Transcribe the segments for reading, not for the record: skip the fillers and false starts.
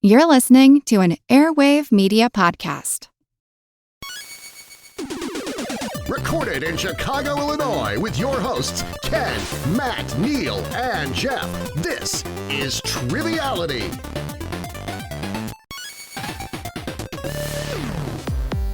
You're listening to an Airwave Media podcast. Recorded in Chicago, Illinois, with your hosts, Ken, Matt, Neal, and Jeff. This is Triviality.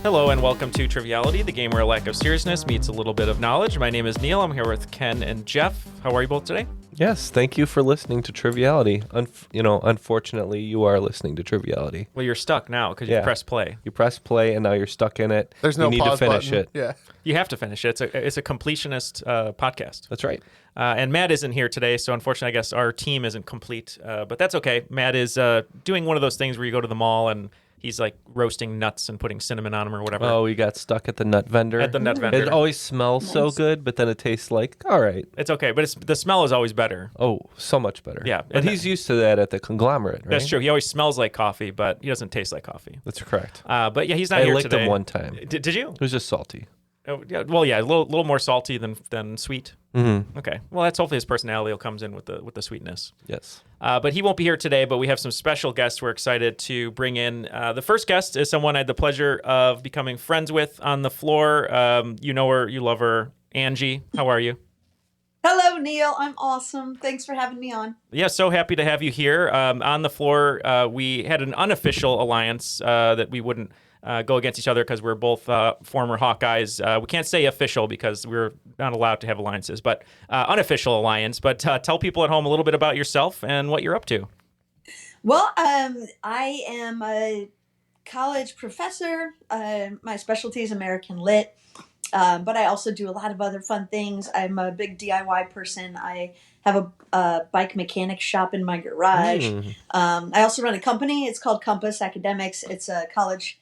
Hello and welcome to Triviality, the game where a lack of seriousness meets a little bit of knowledge. My name is Neal. I'm here with Ken and Jeff. How are you both today? Yes, thank you for listening to Triviality. Unfortunately, you are listening to Triviality. Well, you're stuck now because you pressed play. You press play, and now you're stuck in it. There's no you need pause to finish button. it. Yeah, You have to finish it. It's a completionist podcast. That's right. And Matt isn't here today, so unfortunately, I guess our team isn't complete. But that's okay. Matt is doing one of those things where you go to the mall and he's like roasting nuts and putting cinnamon on them or whatever. Oh, we got stuck at the nut vendor. At the nut vendor. It always smells so good, but then it tastes like, all right. It's okay, but the smell is always better. Oh, so much better. Yeah. But he's used to that at the conglomerate, right? That's true. He always smells like coffee, but he doesn't taste like coffee. That's correct. But yeah, he's not I here licked today. him one time. Did you? It was just salty. Oh, yeah, well, yeah, a little more salty than sweet. Mm-hmm. Okay. Well, that's hopefully his personality comes in with the sweetness. Yes. But he won't be here today, but we have some special guests we're excited to bring in. The first guest is someone I had the pleasure of becoming friends with on the floor. You know her, you love her. Angie, how are you? Hello, Neal. I'm awesome. Thanks for having me on. Yeah, so happy to have you here. On the floor, we had an unofficial alliance that we wouldn't go against each other because we're both former Hawkeyes. We can't say official because we're not allowed to have alliances, but unofficial alliance. But tell people at home a little bit about yourself and what you're up to. Well, I am a college professor. My specialty is American Lit, but I also do a lot of other fun things. I'm a big DIY person. I have a bike mechanic shop in my garage. I also run a company. It's called Compass Academics. It's a college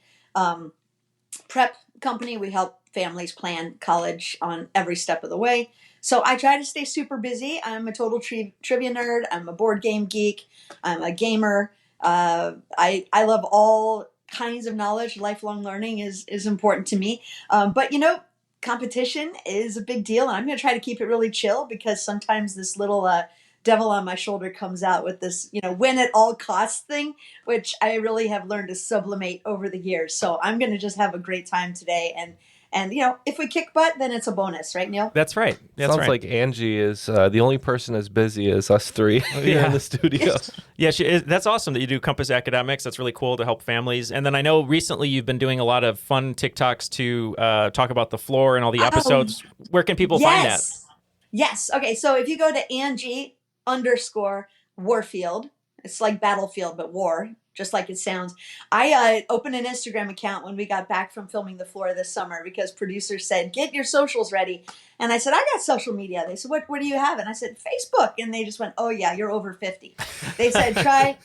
prep company. We help families plan college on every step of the way. So I try to stay super busy. I'm a total trivia nerd. I'm a board game geek. I'm a gamer. I love all kinds of knowledge. Lifelong learning is important to me. But competition is a big deal, and I'm going to try to keep it really chill because sometimes this little devil on my shoulder comes out with this, win at all costs thing, which I really have learned to sublimate over the years. So I'm going to just have a great time today. And if we kick butt, then it's a bonus, right, Neal? That's right. Sounds like Angie is the only person as busy as us three here in the studio. Yeah, that's awesome that you do Compass Academics. That's really cool to help families. And then I know recently you've been doing a lot of fun TikToks to talk about the floor and all the episodes. Where can people find that? Yes. Okay, so if you go to Angie_Warfield, it's like battlefield, but war, just like it sounds. I opened an Instagram account when we got back from filming the floor this summer because producers said, get your socials ready. And I said, I got social media. They said, what do you have? And I said, Facebook. And they just went, oh yeah, you're over 50. They said, try,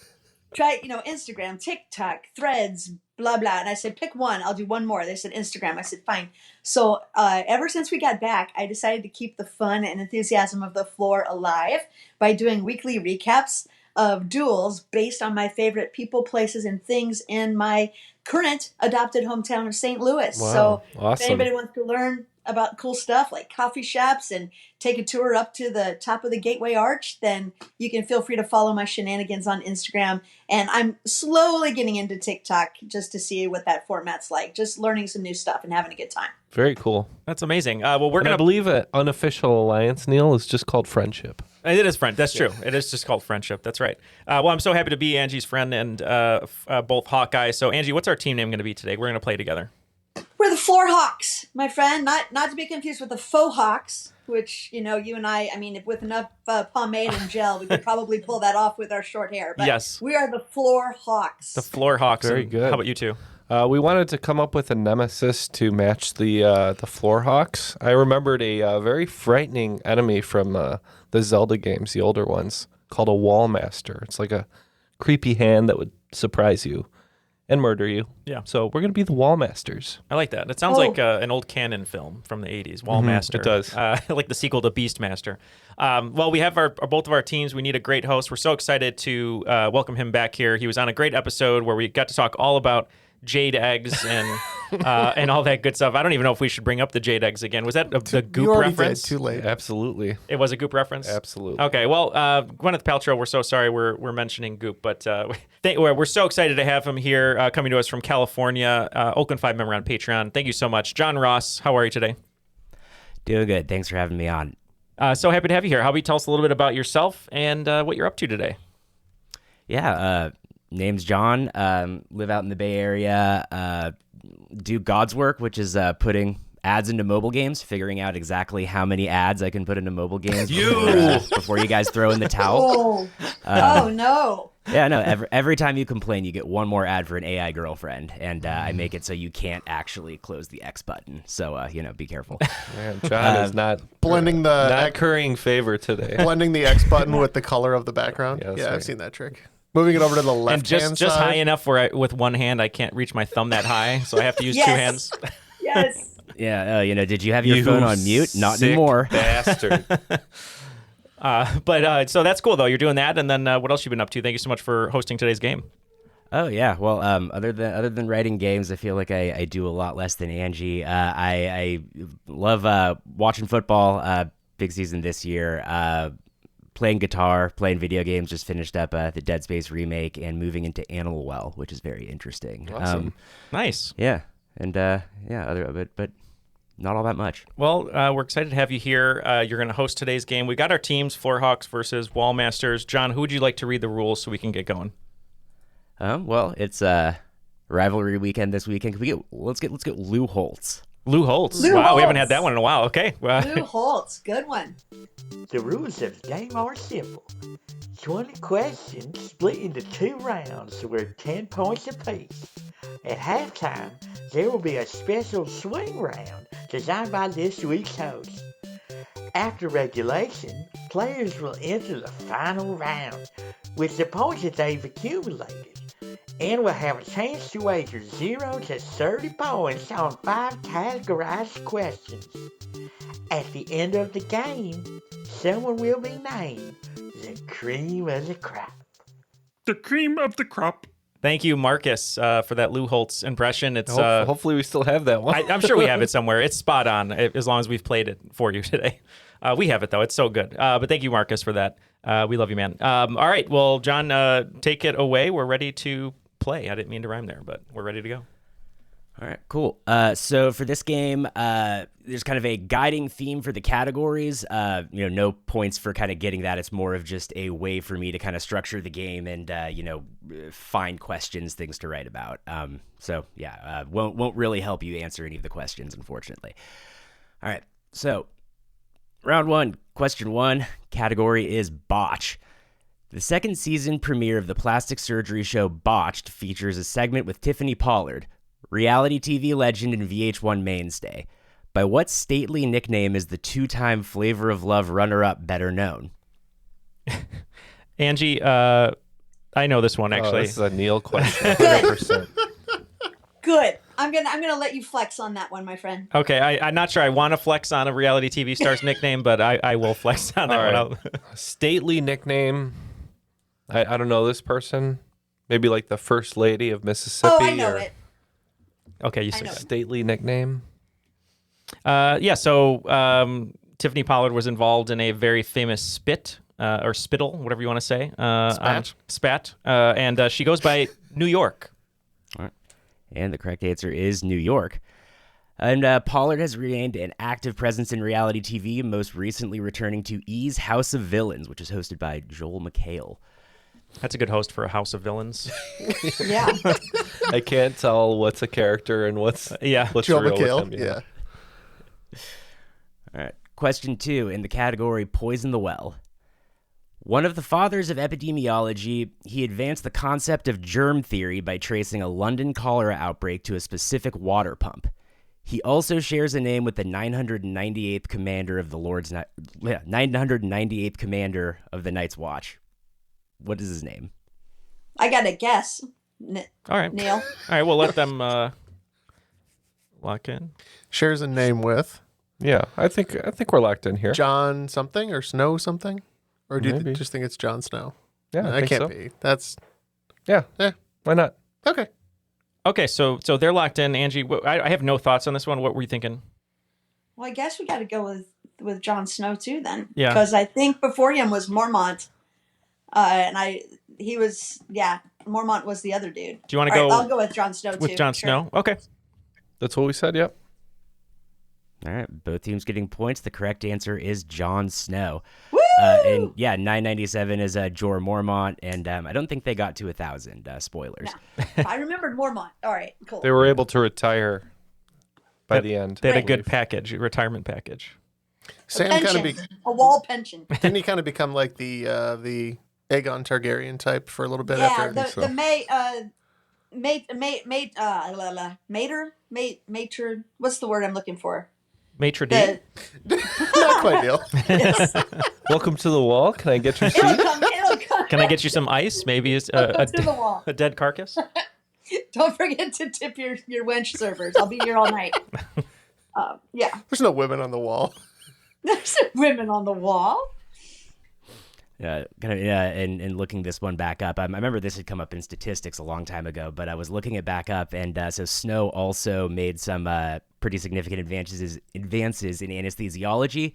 Instagram, TikTok, Threads, blah, blah. And I said, pick one. I'll do one more. They said, Instagram. I said, fine. So ever since we got back, I decided to keep the fun and enthusiasm of the floor alive by doing weekly recaps of duels based on my favorite people, places, and things in my current adopted hometown of St. Louis. Wow, so awesome. If anybody wants to learn about cool stuff like coffee shops and take a tour up to the top of the Gateway Arch, then you can feel free to follow my shenanigans on Instagram. And I'm slowly getting into TikTok just to see what that format's like, just learning some new stuff and having a good time. Very cool. That's amazing. Well, we're going I to believe an unofficial alliance, Neal, is just called friendship. It is friend. That's true. It is just called friendship. That's right. Well, I'm so happy to be Angie's friend and both Hawkeye. So, Angie, what's our team name going to be today? We're going to play together. We're the Floor Hawks, my friend. Not to be confused with the Faux Hawks, which, you and I mean, with enough pomade and gel, we could probably pull that off with our short hair. But yes. We are the Floor Hawks. The Floor Hawks. Very good. How about you two? We wanted to come up with a nemesis to match the Floor Hawks. I remembered a very frightening enemy from the Zelda games, the older ones, called a Wall Master. It's like a creepy hand that would surprise you and murder you. Yeah. So we're going to be the Wall Masters. I like that. It sounds like an old canon film from the 80s, Wall Master. It does. Like the sequel to Beastmaster. Well, we have both of our teams. We need a great host. We're so excited to welcome him back here. He was on a great episode where we got to talk all about jade eggs and and all that good stuff. I don't even know if we should bring up the jade eggs again. Was that the Goop You already reference? did. Too late. Absolutely. It was a Goop reference? Absolutely. Okay, well, Gwyneth Paltrow, we're so sorry we're mentioning Goop, but we're so excited to have him here, coming to us from California, Oakland 5 member on Patreon. Thank you so much. John Ross, how are you today? Doing good. Thanks for having me on. So happy to have you here. How about you tell us a little bit about yourself and what you're up to today? Yeah, name's John. Live out in the Bay Area. Do God's work, which is putting ads into mobile games, figuring out exactly how many ads I can put into mobile games before you guys throw in the towel. Oh no. Yeah, no, every time you complain, you get one more ad for an AI girlfriend, and I make it so you can't actually close the X button. So, be careful. Man, John is not Blending the not currying favor today. blending the X button with the color of the background. Yeah, that's I've right. seen that trick. Moving it over to the left And just side. high enough where with one hand I can't reach my thumb that high, so I have to use two Yes. hands. Yes. Yeah, did you have your phone on mute? Not sick anymore. Bastard. But so that's cool though. You're doing that, and then what else you been up to? Thank you so much for hosting today's game. Oh yeah, well, other than writing games, I feel like I do a lot less than Angie. I love watching football. Big season this year. Playing guitar, playing video games. Just finished up the Dead Space remake and moving into Animal Well, which is very interesting. Awesome. Nice. Yeah, and but not all that much. Well, we're excited to have you here. You're going to host today's game. We got our teams: Floorhawks versus Wallmasters. John, who would you like to read the rules so we can get going? Well, it's rivalry weekend this weekend. Let's get Lou Holtz. Lou Holtz. Lou Wow, we haven't Holtz. had that one in a while. Okay. Lou Holtz, good one. The rules of the game are simple. 20 questions split into 2 rounds worth 10 points apiece. At halftime, there will be a special swing round designed by this week's host. After regulation, players will enter the final round with the points that they've accumulated, and will have a chance to wager 0 to 30 points on 5 categorized questions. At the end of the game, someone will be named the cream of the crop. The cream of the crop. Thank you, Marcus, for that Lou Holtz impression. It's Hopefully we still have that one. I'm sure we have it somewhere. It's spot on as long as we've played it for you today. We have it, though. It's so good. But thank you, Marcus, for that. We love you, man. All right. Well, John, take it away. We're ready to play. I didn't mean to rhyme there, but we're ready to go. All right, cool. So for this game, there's kind of a guiding theme for the categories. No points for kind of getting that. It's more of just a way for me to kind of structure the game and, find questions, things to write about. Won't really help you answer any of the questions, unfortunately. All right, so round 1, question 1, category is botch. The second season premiere of the plastic surgery show Botched features a segment with Tiffany Pollard, reality TV legend and VH1 mainstay. By what stately nickname is the 2-time Flavor of Love runner-up better known? Angie, I know this one, actually. This is a Neal question, 100%. Good. I'm gonna let you flex on that one, my friend. Okay, I'm not sure I want to flex on a reality TV star's nickname, but I will flex on that All one. right. Stately nickname. I don't know this person. Maybe like the First Lady of Mississippi. Oh, I know it. Okay, you I say know. that. Stately nickname. So Tiffany Pollard was involved in a very famous or spittle, whatever you want to say. Spat. And she goes by New York. All right. And the correct answer is New York. And Pollard has remained an active presence in reality TV, most recently returning to E's House of Villains, which is hosted by Joel McHale. That's a good host for a House of Villains. Yeah. I can't tell what's a character and what's Yeah. Joe real McHale. with him. All right. Question 2 in the category Poison the Well. One of the fathers of epidemiology, he advanced the concept of germ theory by tracing a London cholera outbreak to a specific water pump. He also shares a name with the 998th commander of the 998th commander of the Night's Watch. What is his name? I got to guess. All right. Neal. All right, we'll let them lock in. Shares a name with Yeah, I think we're locked in here. John something or Snow something? Or do you Maybe. just think it's Jon Snow? Yeah, I that think can't so. be. That's Yeah. Yeah. Why not? okay. Okay, so they're locked in. Angie, I have no thoughts on this one. What were you thinking? Well, I guess we got to go with Jon Snow too then. Yeah. Because I think before him was Mormont, Mormont was the other dude. Do you want to All go? right, I'll go with Jon Snow too. With Jon Snow? Okay. That's what we said, yep. All right, both teams getting points. The correct answer is Jon Snow. Woo! And yeah, 997 is Jorah Mormont, and I don't think they got to 1,000. Spoilers. No. I remembered Mormont. All right, cool. They were able to retire by the end. They had I a good believe. package, retirement package. Sam pension, kind of a wall pension. didn't he kind of become like the Aegon Targaryen type for a little bit Yeah, after? Mater. What's the word I'm looking for? Maitre d'. Not quite, Neil. Yes. Welcome to the wall. Can I get your seat? It'll come. Can I get you some ice? Maybe it's To the wall. a dead carcass. Don't forget to tip your wench servers. I'll be here all night. Yeah. There's no women on the wall. There's women on the wall. And looking this one back up, I remember this had come up in statistics a long time ago, but I was looking it back up, and so Snow also made some pretty significant advances in anesthesiology,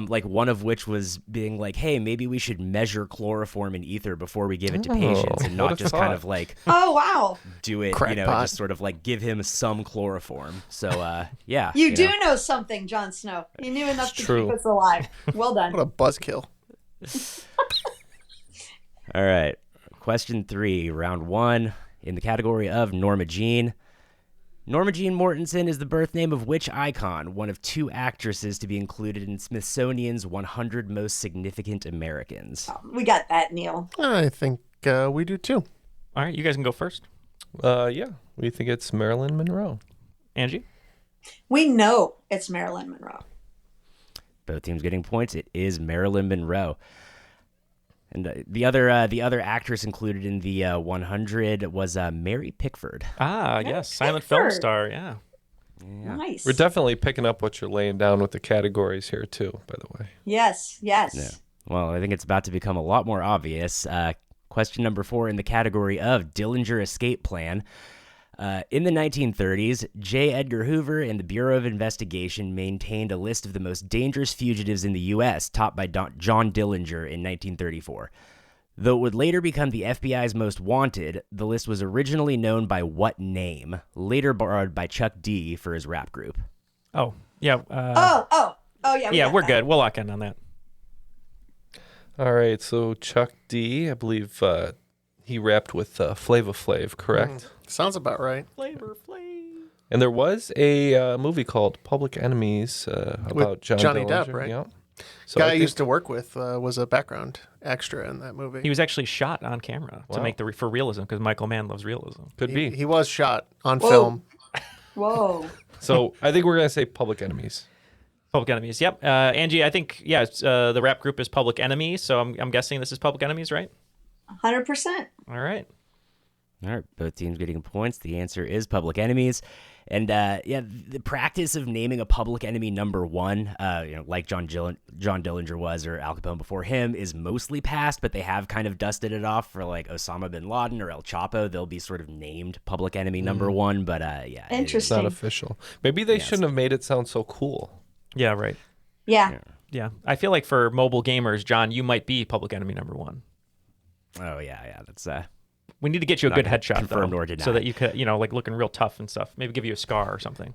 like one of which was being like, hey, maybe we should measure chloroform in ether before we give it to patients, and not just kind of like, oh wow, do it, Crackpot. just sort of like give him some chloroform. So yeah, you do know something, Jon Snow. You knew enough to true. keep us alive. Well done. What a buzzkill. All right. Question 3, round 1, in the category of Norma Jean. Norma Jean Mortensen is the birth name of which icon, one of 2 actresses to be included in Smithsonian's 100 Most Significant Americans? We got that, Neil. I think we do too. All right, you guys can go first. Yeah, we think it's Marilyn Monroe. Angie? We know it's Marilyn Monroe. Both teams getting points. It is Marilyn Monroe. And the other actress included in the 100 was Mary Pickford. Ah, yes, silent film star, yeah. Nice. We're definitely picking up what you're laying down with the categories here, too, by the way. Yes. Yeah. Well, I think it's about to become a lot more obvious. Question number 4 in the category of Dillinger Escape Plan. In the 1930s, J. Edgar Hoover and the Bureau of Investigation maintained a list of the most dangerous fugitives in the U.S., topped by John Dillinger in 1934. Though it would later become the FBI's most wanted, the list was originally known by what name, later borrowed by Chuck D for his rap group? Oh, yeah. Oh, yeah. Yeah, we're that. good. We'll lock in on that. All right, so Chuck D, I believe he rapped with Flava Flav, correct? Sounds about right. Flavor Flav. And there was a movie called Public Enemies about Johnny Dillinger. Depp, right? Yeah. So Guy I think- used to work with was a background extra in that movie. He was actually shot on camera to Wow. make for realism, because Michael Mann loves realism. Could be. He was shot on Whoa. film. Whoa. So I think we're going to say Public Enemies. Public Enemies, yep. Angie, I think, yeah, the rap group is Public Enemy, so I'm guessing this is Public Enemies, right? 100%. All right. All right, both teams getting points. The answer is Public Enemies. And the practice of naming a public enemy number 1, like John Dillinger was, or Al Capone before him, is mostly past, but they have kind of dusted it off for like Osama bin Laden or El Chapo. They'll be sort of named public enemy number 1, but yeah. It's Interesting. not official. Maybe they shouldn't have made it sound so cool. Yeah, right. Yeah. Yeah. I feel like for mobile gamers, John, you might be Public Enemy number 1. Oh, yeah, that's... We need to get you a Not good gonna headshot, confirm though, nor deny. so that you could, like looking real tough and stuff. Maybe give you a scar or something.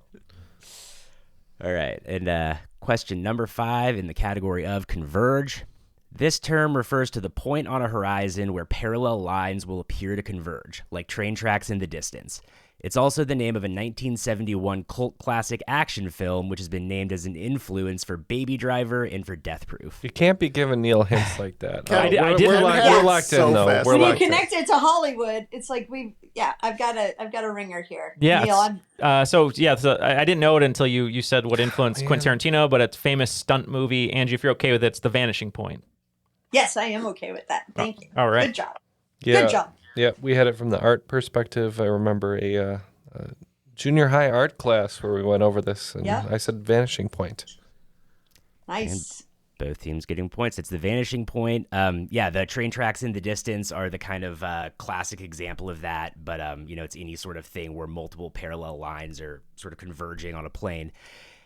All right, and question number 5 in the category of converge. This term refers to the point on a horizon where parallel lines will appear to converge, like train tracks in the distance. It's also the name of a 1971 cult classic action film, which has been named as an influence for Baby Driver and for Death Proof. You can't be giving Neil hints like that. I did We're look- locked so in, though. fast. We're When you locked in. connect it to Hollywood, it's like I've got a ringer here. Yeah. Neil, I'm So I didn't know it until you said what influenced Quentin Tarantino, but it's famous stunt movie. Angie, if you're okay with it, it's The Vanishing Point. yes, I am okay with that. Thank you. All right. Good job. Yeah. Good job. Yeah, we had it from the art perspective. I remember a junior high art class where we went over this, and Yeah. I said Vanishing Point. Nice. Both teams getting points. It's the vanishing point. The train tracks in the distance are the kind of classic example of that. But, it's any sort of thing where multiple parallel lines are sort of converging on a plane.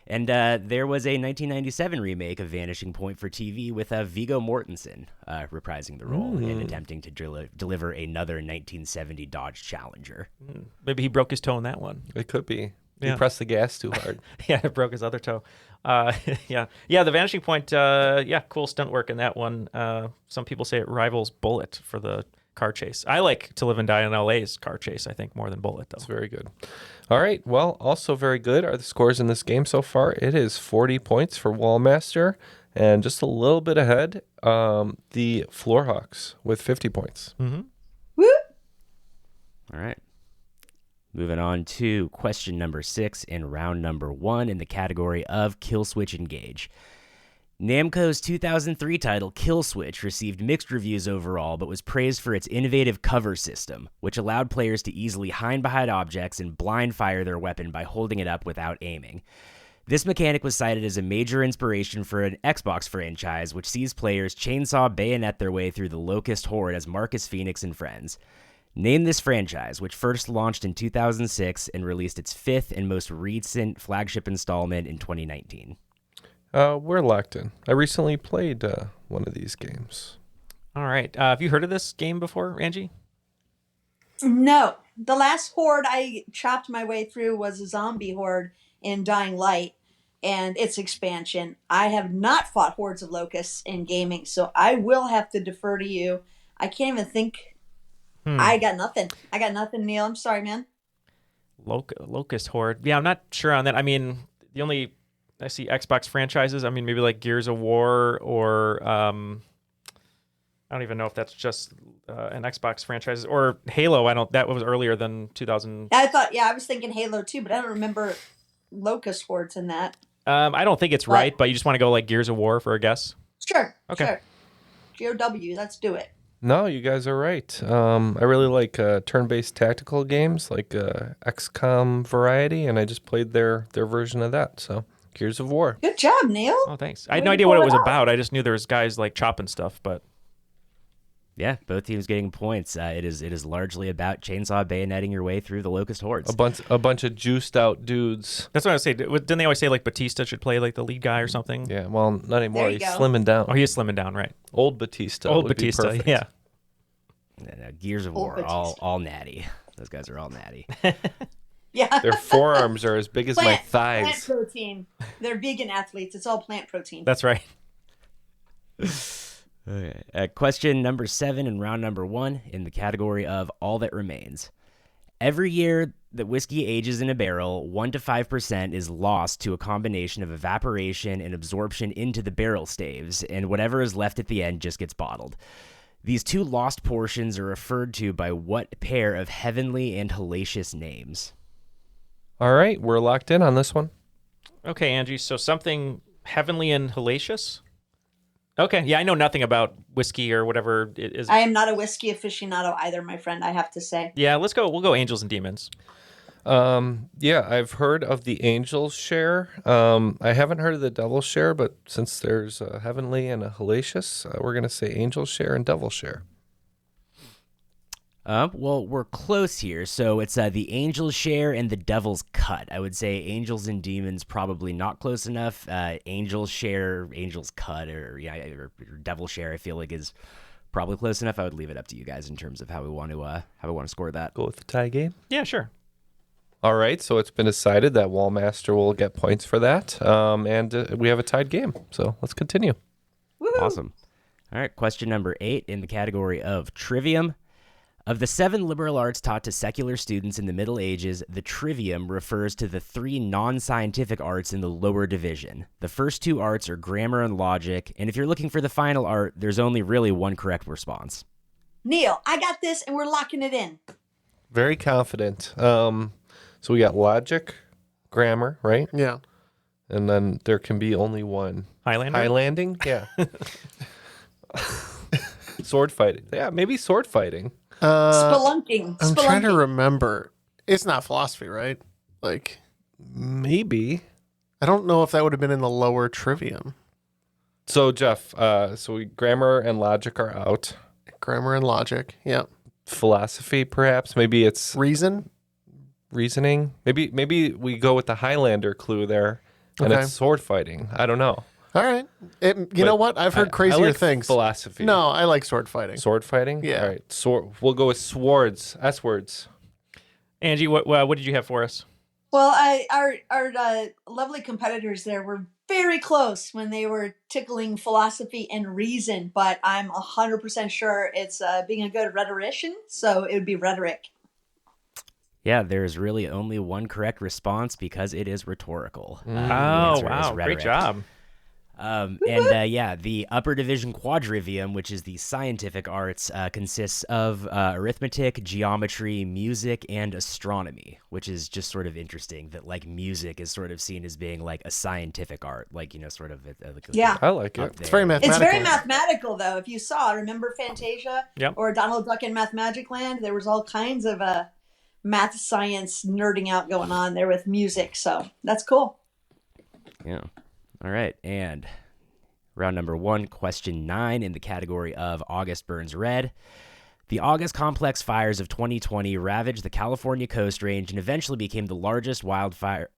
And there was a 1997 remake of Vanishing Point for TV with Viggo Mortensen reprising the role and attempting to deliver another 1970 Dodge Challenger. Maybe he broke his toe in that one. It could be. Yeah. He pressed the gas too hard. Yeah, it broke his other toe. The Vanishing Point, cool stunt work in that one. Some people say it rivals Bullet for the car chase. I like To Live and Die in LA's car chase, I think, more than Bullet, though. That's very good. All right. Well, also very good are the scores in this game so far. It is 40 points for Wallmaster, and just a little bit ahead, the Floorhawks with 50 points. Mm-hmm. Woo! All right. Moving on to question number 6 in round number 1 in the category of Kill Switch Engage. Namco's 2003 title Kill Switch received mixed reviews overall, but was praised for its innovative cover system, which allowed players to easily hide behind objects and blind fire their weapon by holding it up without aiming. This mechanic was cited as a major inspiration for an Xbox franchise, which sees players chainsaw bayonet their way through the Locust Horde as Marcus Phoenix and friends. Name this franchise, which first launched in 2006 and released its 5th and most recent flagship installment in 2019. We're locked in. I recently played one of these games. All right. Have you heard of this game before, Angie? No. The last horde I chopped my way through was a zombie horde in Dying Light and its expansion. I have not fought hordes of locusts in gaming, so I will have to defer to you. I can't even think. I got nothing, Neal. I'm sorry, man. Locust Horde. Yeah, I'm not sure on that. I mean, the only... I see Xbox franchises. I mean, maybe like Gears of War or I don't even know if that's just an Xbox franchise or Halo. That was earlier than 2000. I was thinking Halo too, but I don't remember Locust Hordes in that. I don't think it's right, but you just want to go like Gears of War for a guess? Sure. Okay. Sure. GOW, let's do it. No, you guys are right. I really like turn-based tactical games like XCOM Variety, and I just played their version of that, so... Gears of War. Good job, Neal. Oh, thanks. I had no idea what it was about. I just knew there was guys like chopping stuff, but yeah, both teams getting points. It is largely about chainsaw bayoneting your way through the Locust Hordes. A bunch of juiced out dudes. That's what I was saying. Didn't they always say like Batista should play like the lead guy or something? Yeah, well, not anymore. He's go. slimming down. Oh, he is slimming down, right? Old Batista. Old would be Batista, perfect. yeah. Gears of War, all natty. Those guys are all natty. Yeah. Their forearms are as big as my thighs. Plant protein. They're vegan athletes. It's all plant protein. That's right. Okay. Question number 7 in round number 1 in the category of All That Remains. Every year that whiskey ages in a barrel, 1 to 5% is lost to a combination of evaporation and absorption into the barrel staves, and whatever is left at the end just gets bottled. These two lost portions are referred to by what pair of heavenly and hellacious names? All right, we're locked in on this one. Okay, Angie, so something heavenly and hellacious? Okay, yeah, I know nothing about whiskey or whatever it is. I am not a whiskey aficionado either, my friend, I have to say. Yeah, we'll go angels and demons. Yeah, I've heard of the angel's share. I haven't heard of the devil's share, but since there's a heavenly and a hellacious, we're going to say angel's share and devil's share. Well, we're close here. So it's the angel's share and the devil's cut. I would say angels and demons probably not close enough. Angel's share, angel's cut, or devil's share, I feel like is probably close enough. I would leave it up to you guys in terms of how we want to score that. Go with the tie game? Yeah, sure. All right, so it's been decided that Wallmaster will get points for that, and we have a tied game. So let's continue. Woo-hoo. Awesome. All right, question number 8 in the category of Trivium. Of the 7 liberal arts taught to secular students in the Middle Ages, the Trivium refers to the 3 non-scientific arts in the lower division. The first 2 arts are grammar and logic, and if you're looking for the final art, there's only really one correct response. Neal, I got this, and we're locking it in. Very confident. So we got logic, grammar, right? Yeah. And then there can be only one. Highlander? Highlanding? Yeah. Sword fighting. Yeah, maybe sword fighting. Spelunking. I'm trying to remember. It's not philosophy, right? Like, Maybe. I don't know if that would have been in the lower trivium. So, Jeff, grammar and logic are out. Grammar and logic. Yeah. Philosophy, perhaps. Maybe it's Reasoning. Maybe we go with the Highlander clue there, and Okay. it's sword fighting. I don't know. All right. You know what? I've heard I crazier like things. Philosophy. No, I like sword fighting. Sword fighting? Yeah. All right. We'll go with swords. S words. Angie, what did you have for us? Well, our lovely competitors there were very close when they were tickling philosophy and reason, but I'm 100% sure it's being a good rhetorician, so it would be rhetoric. Yeah, there's really only one correct response because it is rhetorical. Oh, The answer is wow. Great rhetoric. job. The upper division quadrivium, which is the scientific arts, consists of arithmetic, geometry, music, and astronomy, which is just sort of interesting that like music is sort of seen as being like a scientific art, like, sort of. Yeah. I like it. It's very mathematical. It's very mathematical, though. If you saw, remember Fantasia Yep. or Donald Duck in Math Magic Land? There was all kinds of math science nerding out going on there with music, so that's cool. Yeah. All right. And round number 1, question 9 in the category of August Burns Red. The August complex fires of 2020 ravaged the California Coast Range and eventually became the largest wildfire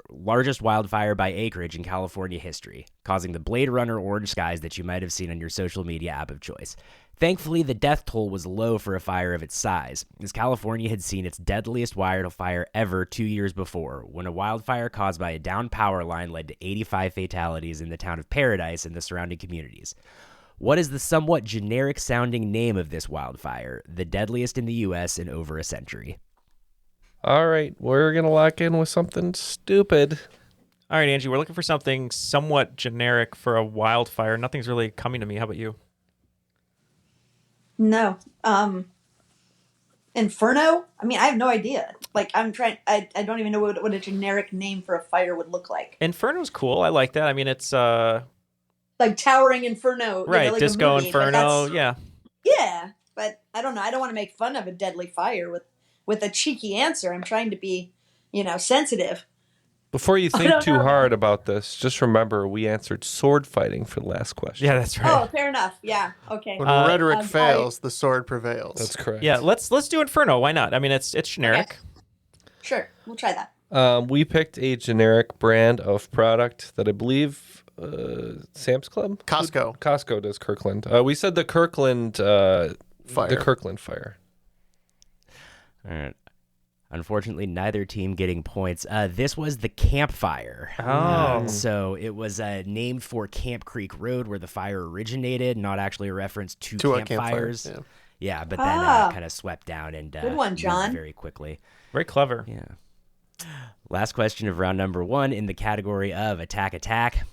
by acreage in California history, causing the Blade Runner orange skies that you might have seen on your social media app of choice. Thankfully, the death toll was low for a fire of its size, as California had seen its deadliest wildfire ever 2 years before, when a wildfire caused by a downed power line led to 85 fatalities in the town of Paradise and the surrounding communities. What is the somewhat generic-sounding name of this wildfire, the deadliest in the U.S. in over a century? All right. We're going to lock in with something stupid. All right, Angie, we're looking for something somewhat generic for a wildfire. Nothing's really coming to me. How about you? No. Inferno? I mean, I have no idea. Like, I don't even know what a generic name for a fire would look like. Inferno's cool. I like that. I mean, it's Like Towering Inferno. right, like a Disco movie, but Inferno. that's- Yeah. Yeah, but I don't know. I don't want to make fun of a deadly fire with a cheeky answer. I'm trying to be, sensitive. Before you think don't too know. hard about this, just remember we answered sword fighting for the last question. Yeah, that's right. Oh, fair enough. Yeah. Okay. When rhetoric I- fails, the sword prevails. That's correct. Yeah, let's do Inferno. Why not? I mean, it's generic. Sure, we'll try that. We picked a generic brand of product that I believe Sam's Club? Costco. Costco does Kirkland. We said the Kirkland Fire. The Kirkland fire. All right. Unfortunately, neither team getting points. This was the campfire. Oh. So it was named for Camp Creek Road, where the fire originated, not actually a reference to To a campfire, campfires. yeah. Yeah, but then kind of swept down and Good one, moved John. very quickly. Very clever. Yeah. Last question of round number 1 in the category of attack.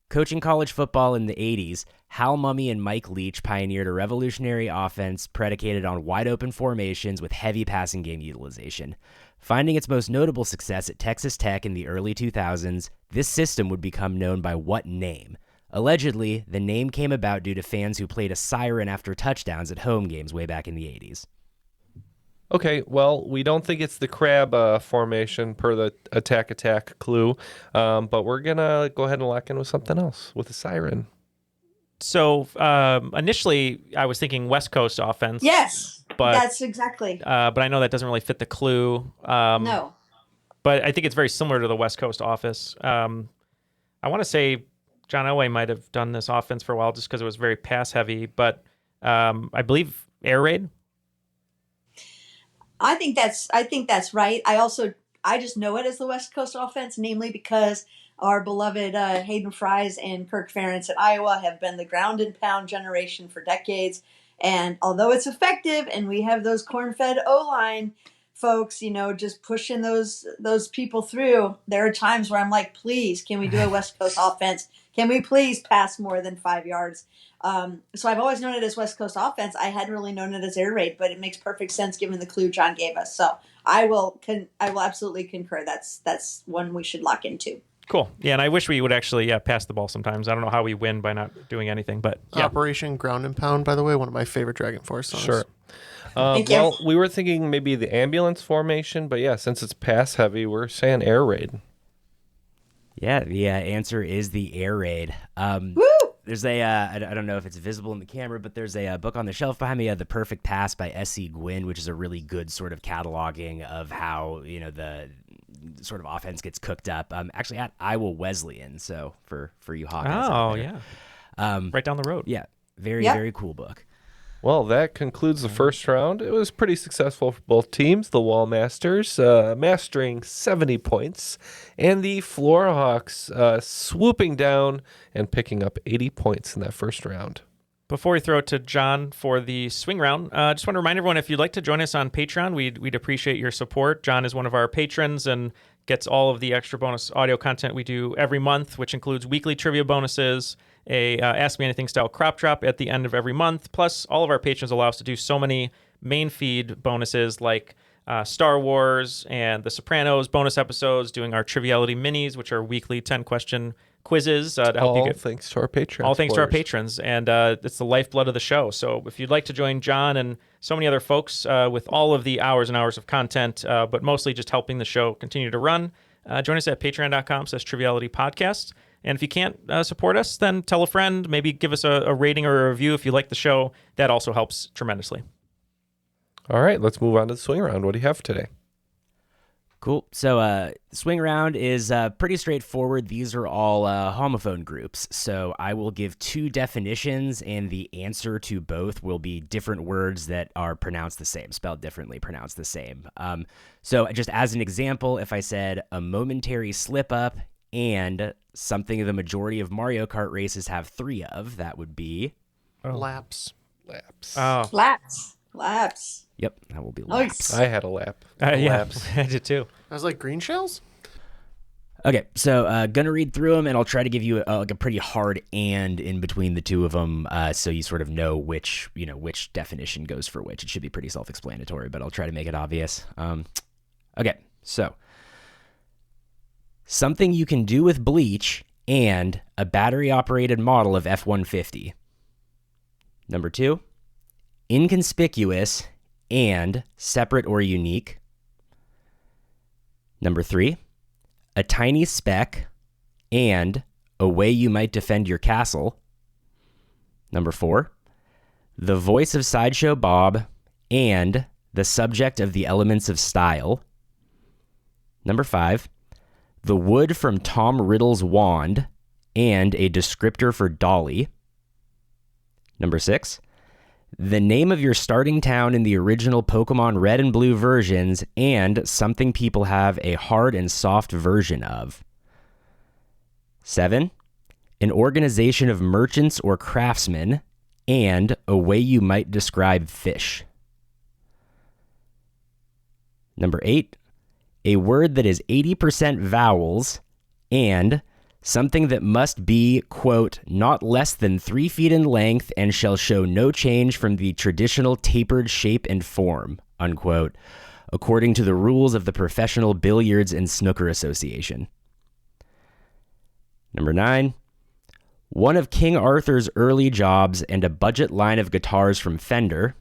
Coaching college football in the 80s, Hal Mumme and Mike Leach pioneered a revolutionary offense predicated on wide-open formations with heavy passing game utilization. Finding its most notable success at Texas Tech in the early 2000s, this system would become known by what name? Allegedly, the name came about due to fans who played a siren after touchdowns at home games way back in the 80s. Okay, well, we don't think it's the crab formation per the attack clue, but we're going to go ahead and lock in with something else, with a siren. So initially, I was thinking West Coast offense. Yes, but that's exactly. but I know that doesn't really fit the clue. No. But I think it's very similar to the West Coast office. I want to say John Elway might have done this offense for a while just because it was very pass heavy. But I believe air raid. I think that's right. I just know it as the West Coast offense, namely because our beloved Hayden Fries and Kirk Ferentz at Iowa have been the ground and pound generation for decades. And although it's effective and we have those corn-fed O-line folks, just pushing those people through, there are times where I'm like, please, can we do a West Coast offense? Can we please pass more than 5 yards? So I've always known it as West Coast offense. I hadn't really known it as air raid, but it makes perfect sense given the clue John gave us. So I will absolutely concur. That's one we should lock into. Cool. Yeah, and I wish we would actually pass the ball sometimes. I don't know how we win by not doing anything, but yeah. Operation Ground and Pound, by the way, one of my favorite Dragon Force songs. Sure. Thank you. Well, we were thinking maybe the ambulance formation, but yeah, since it's pass heavy, we're saying air raid. Yeah, the answer is the air raid. Woo! There's I don't know if it's visible in the camera, but there's a book on the shelf behind me, The Perfect Pass by S.E. Gwynn, which is a really good sort of cataloging of how, the sort of offense gets cooked up. Actually at Iowa Wesleyan, so for you Hawkeyes out there. Right down the road. Yeah, very cool book. Well, that concludes the first round. It was pretty successful for both teams. The Wall Masters mastering 70 points, and the Floor Hawks swooping down and picking up 80 points in that first round. Before we throw it to John for the swing round, just want to remind everyone, if you'd like to join us on Patreon, we'd appreciate your support. John is one of our patrons and gets all of the extra bonus audio content we do every month, which includes weekly trivia bonuses, a Ask Me Anything style crop drop at the end of every month. Plus, all of our patrons allow us to do so many main feed bonuses like Star Wars and The Sopranos bonus episodes, doing our Triviality minis, which are weekly 10-question quizzes to help you get... thanks to our patrons. All thanks to our patrons, and it's the lifeblood of the show. So if you'd like to join John and so many other folks with all of the hours and hours of content, but mostly just helping the show continue to run, join us at patreon.com/trivialitypodcast. And if you can't support us, then tell a friend, maybe give us a rating or a review if you like the show. That also helps tremendously. All right, let's move on to the swing round. What do you have today? Cool. So swing round is pretty straightforward. These are all homophone groups. So I will give two definitions, and the answer to both will be different words that are pronounced the same, spelled differently, pronounced the same. So just as an example, if I said a momentary slip up and something the majority of Mario Kart races have 3 of, that would be... Laps. Oh. Laps. Yep, that will be Nice. laps. I had a lap. Yeah, I did too. I was like green shells? Okay, so gonna read through them, and I'll try to give you a pretty hard and in between the two of them, so you sort of know which definition goes for which. It should be pretty self-explanatory, but I'll try to make it obvious. Okay, so something you can do with bleach and a battery-operated model of F-150. Number 2, inconspicuous and separate or unique. Number 3, a tiny speck and a way you might defend your castle. Number 4, the voice of Sideshow Bob and the subject of the elements of style. Number 5, the wood from Tom Riddle's wand and a descriptor for Dolly. Number 6, the name of your starting town in the original Pokemon Red and Blue versions and something people have a hard and soft version of. 7, an organization of merchants or craftsmen and a way you might describe fish. Number 8, a word that is 80% vowels and something that must be, quote, not less than 3 feet in length and shall show no change from the traditional tapered shape and form, unquote, according to the rules of the Professional Billiards and Snooker Association. Number 9, one of King Arthur's early jobs and a budget line of guitars from Fender.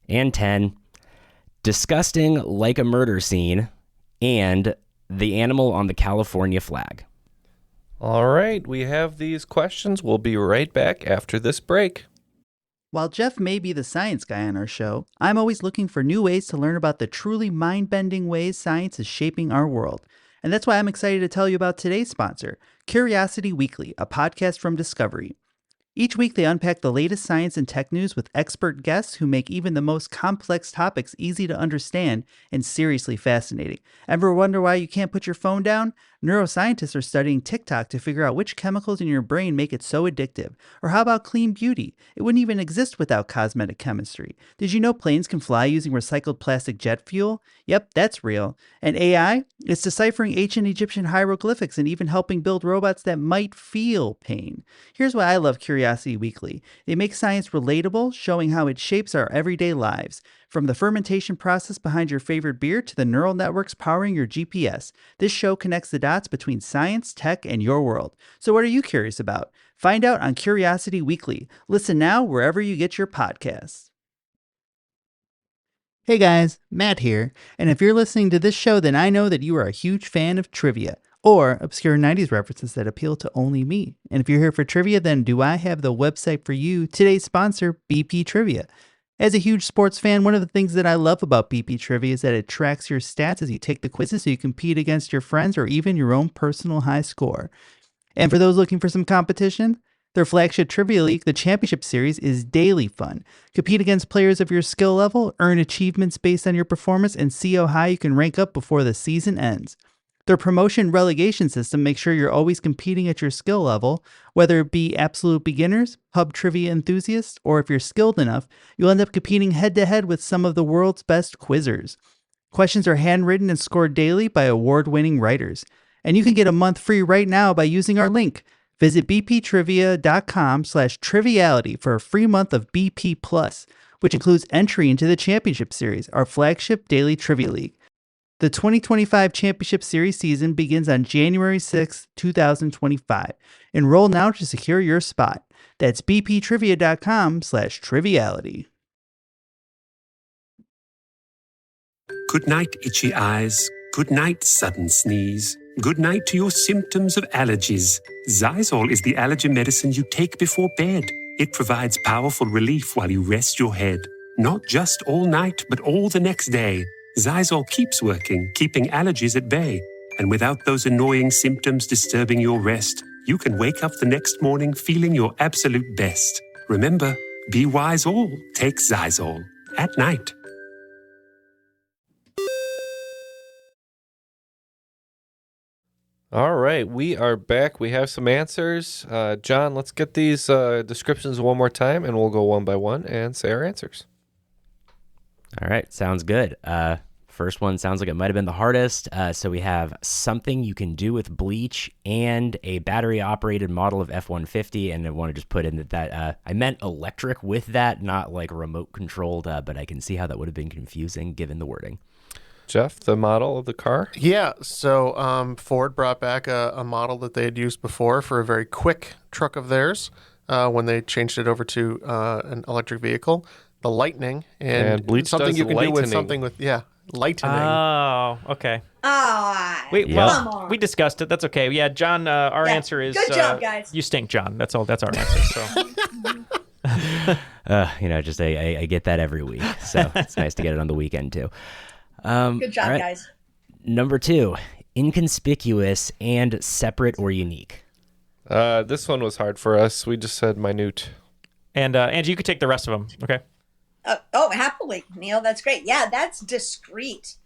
And 10, disgusting like a murder scene and the animal on the California flag. All right, we have these questions. We'll be right back after this break. While Jeff may be the science guy on our show, I'm always looking for new ways to learn about the truly mind-bending ways science is shaping our world. And that's why I'm excited to tell you about today's sponsor, Curiosity Weekly, a podcast from Discovery. Each week, they unpack the latest science and tech news with expert guests who make even the most complex topics easy to understand and seriously fascinating. Ever wonder why you can't put your phone down? Neuroscientists are studying TikTok to figure out which chemicals in your brain make it so addictive. Or how about clean beauty? It wouldn't even exist without cosmetic chemistry. Did you know planes can fly using recycled plastic jet fuel? Yep, that's real. And AI? It's deciphering ancient Egyptian hieroglyphics and even helping build robots that might feel pain. Here's why I love Curiosity Weekly. They make science relatable, showing how it shapes our everyday lives. From the fermentation process behind your favorite beer to the neural networks powering your GPS, this show connects the dots between science, tech, and your world. So what are you curious about? Find out on Curiosity Weekly. Listen now wherever you get your podcasts. Hey guys, Matt here. And if you're listening to this show, then I know that you are a huge fan of trivia. or obscure 90s references that appeal to only me. And if you're here for trivia, then do I have the website for you? Today's sponsor, BP Trivia. As a huge sports fan, one of the things that I love about BP Trivia is that it tracks your stats as you take the quizzes so you compete against your friends or even your own personal high score. And for those looking for some competition, their flagship trivia league, the Championship Series, is daily fun. Compete against players of your skill level, earn achievements based on your performance, and see how high you can rank up before the season ends. Their promotion relegation system makes sure you're always competing at your skill level, whether it be absolute beginners, pub trivia enthusiasts, or if you're skilled enough, you'll end up competing head-to-head with some of the world's best quizzers. Questions are handwritten and scored daily by award-winning writers. And you can get a month free right now by using our link. Visit bptrivia.com/triviality for a free month of BP Plus, which includes entry into the Championship Series, our flagship daily trivia league. The 2025 Championship Series season begins on January 6, 2025. Enroll now to secure your spot. That's bptrivia.com/triviality. Good night, itchy eyes. Good night, sudden sneeze. Good night to your symptoms of allergies. Xyzal is the allergy medicine you take before bed. It provides powerful relief while you rest your head. Not just all night, but all the next day. Xyzal keeps working, keeping allergies at bay. And without those annoying symptoms disturbing your rest, you can wake up the next morning feeling your absolute best. Remember, be wise all. Take Xyzal. At night. All right, we are back. We have some answers. John, let's get these descriptions one more time, and we'll go one by one and say our answers. All right, sounds good. First one sounds like it might have been the hardest. So we have something you can do with bleach and a battery-operated model of F-150, and I want to just put in that I meant electric with that, not like remote-controlled, but I can see how that would have been confusing given the wording. Jeff, the model of the car? Yeah, so Ford brought back a model that they had used before for a very quick truck of theirs when they changed it over to an electric vehicle. The Lightning, and bleach something you can do with lightening. something with, lightening. Oh, okay. Wait, well, come on. we discussed it. That's okay. Yeah, John, our answer is... Good job, guys. You stink, John. That's all. That's our answer. So. I get that every week, so it's nice to get it on the weekend, too. Good job, right. guys. Number 2, inconspicuous and separate or unique. This one was hard for us. We just said minute. And Angie, you could take the rest of them, okay? Happily, Neal. That's great. Yeah, that's discreet.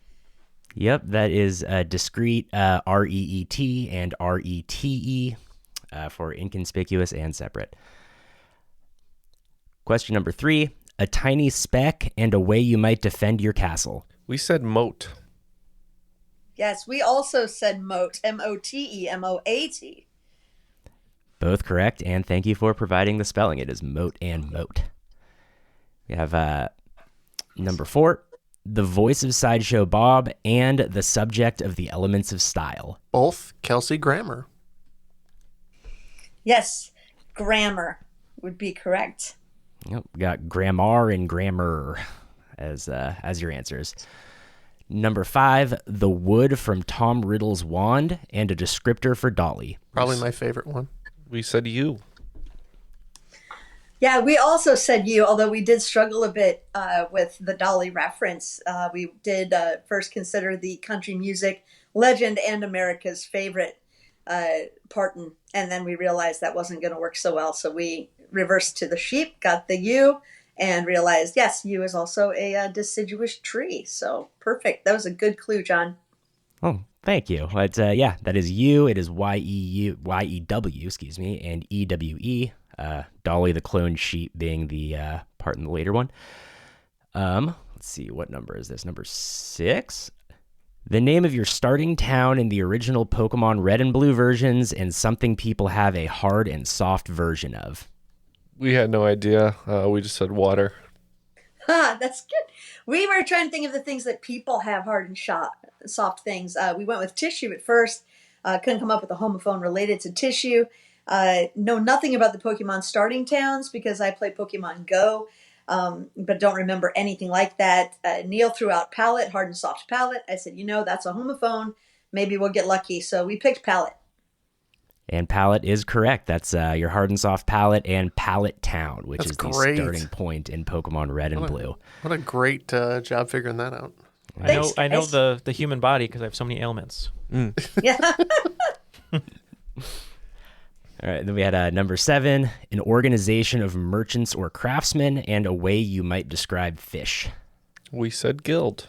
Yep, that is discrete, R-E-E-T and R-E-T-E for inconspicuous and separate. Question number 3, a tiny speck and a way you might defend your castle. We said moat. Yes, we also said moat, M-O-T-E, M-O-A-T. Both correct, and thank you for providing the spelling. It is moat and moat. We have number 4, the voice of Sideshow Bob and the subject of the Elements of Style. Both Kelsey Grammer. Yes, grammar would be correct. Yep, we got grammar and grammar as your answers. Number 5, the wood from Tom Riddle's wand and a descriptor for Dolly. Probably my favorite one. We said you. Yeah, we also said you, although we did struggle a bit with the Dolly reference. We did first consider the country music legend and America's favorite Parton, and then we realized that wasn't going to work so well, so we reversed to the sheep, got the you, and realized, yes, yew is also a deciduous tree. So perfect. That was a good clue, John. Oh, thank you. But yeah, that is yew. It is Y-E-W, excuse me, and E-W-E. Dolly the cloned sheep being the part in the later one. Let's see, what number is this? Number 6? The name of your starting town in the original Pokemon Red and Blue versions, and something people have a hard and soft version of. We had no idea. We just said water. That's good. We were trying to think of the things that people have hard and soft things. We went with tissue at first. Couldn't come up with a homophone related to tissue. Know nothing about the Pokemon starting towns because I play Pokemon Go, but don't remember anything like that. Neal threw out palate, hard and soft palate. I said, that's a homophone maybe we'll get lucky. So we picked palette. And palette is correct. That's your hard and soft palette and Palette Town, which That's is great. the starting point in Pokemon Red and Blue. What a great job figuring that out. I know the human body because I have so many ailments. Yeah. All right, then we had number 7, an organization of merchants or craftsmen and a way you might describe fish. We said guild.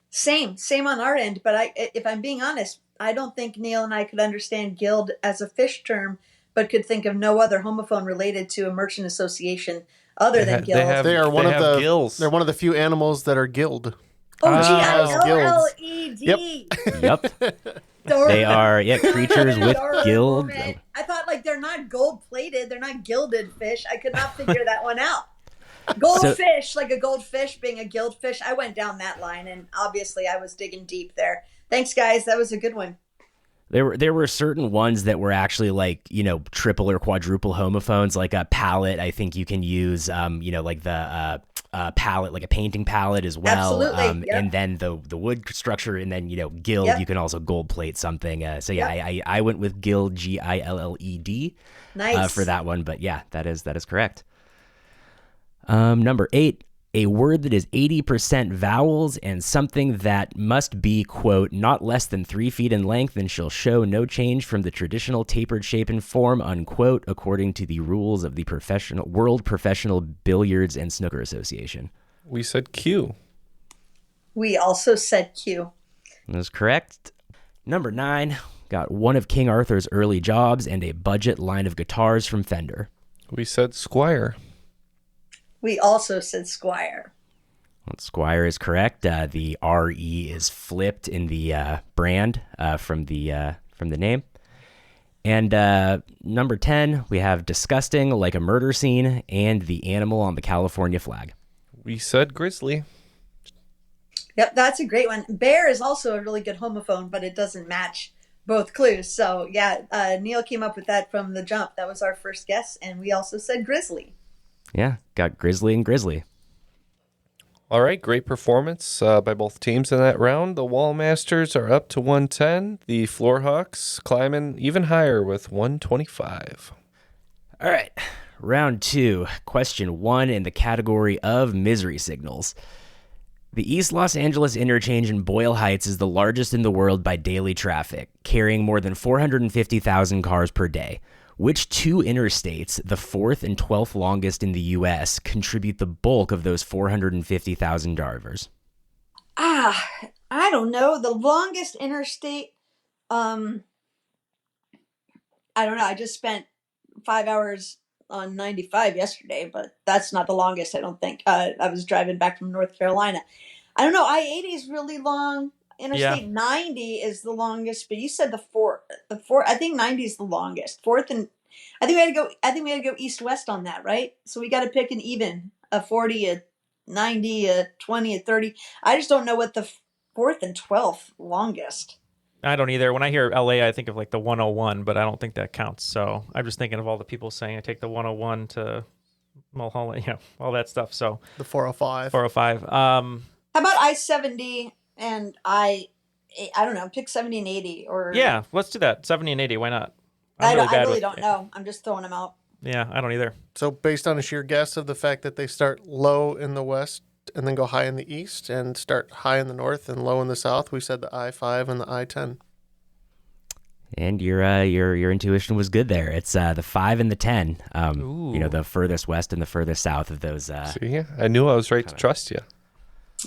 Same on our end. But if I'm being honest, I don't think Neal and I could understand guild as a fish term, but could think of no other homophone related to a merchant association other than guild. They are one of the gills. They're one of the few animals that are guild. G-I-L-L-E-D. Yep. They are creatures with gills. I thought they're not gold-plated. They're not gilded fish. I could not figure that one out. Goldfish, like a goldfish being a guildfish. I went down that line, and obviously I was digging deep there. Thanks, guys. That was a good one. There were certain ones that were actually triple or quadruple homophones, like a palette. I think you can use, the palette, like a painting palette as well. Absolutely. Yep. And then the wood structure, and then, guild, you can also gold plate something. I went with guild, G-I-L-L-E-D, nice. For that one. But yeah, that is correct. Number 8. A word that is 80% vowels and something that must be, quote, not less than 3 feet in length and shall show no change from the traditional tapered shape and form, unquote, according to the rules of the World Professional Billiards and Snooker Association. We said Q. We also said Q. That's correct. Number 9, got one of King Arthur's early jobs and a budget line of guitars from Fender. We said Squire. We also said Squire. Well, Squire is correct. The R-E is flipped in the brand from the name. And number 10, we have disgusting, like a murder scene, and the animal on the California flag. We said grizzly. Yep, that's a great one. Bear is also a really good homophone, but it doesn't match both clues. So yeah, Neal came up with that from the jump. That was our first guess, and we also said grizzly. Yeah, got grizzly and grizzly. All right, great performance by both teams in that round. The Wall Masters are up to 110. The Floor Hawks climbing even higher with 125. All right, round 2. Question 1 in the category of misery signals. The East Los Angeles interchange in Boyle Heights is the largest in the world by daily traffic, carrying more than 450,000 cars per day. Which 2 interstates, the 4th and 12th longest in the U.S., contribute the bulk of those 450,000 drivers? I don't know. The longest interstate, I don't know. I just spent 5 hours on 95 yesterday, but that's not the longest, I don't think. I was driving back from North Carolina. I don't know. I-80 is really long. Interstate 90 is the longest, but you said the fourth. I think 90 is the longest. Fourth, and I think we had to go east-west on that, right? So we got to pick an even, a 40, a 90, a 20, a 30. I just don't know what the 4th and 12th longest. I don't either. When I hear LA, I think of the 101, but I don't think that counts. So I'm just thinking of all the people saying I take the 101 to Mulholland, all that stuff. So the 405. 405. How about I-70? And I don't know, pick 70 and 80 or... Yeah, let's do that. 70 and 80, why not? I really don't know. I'm just throwing them out. Yeah, I don't either. So based on a sheer guess of the fact that they start low in the west and then go high in the east and start high in the north and low in the south, we said the I-5 and the I-10. And your intuition was good there. It's the 5 and the 10. The furthest west and the furthest south of those. See, I knew I was right to trust you.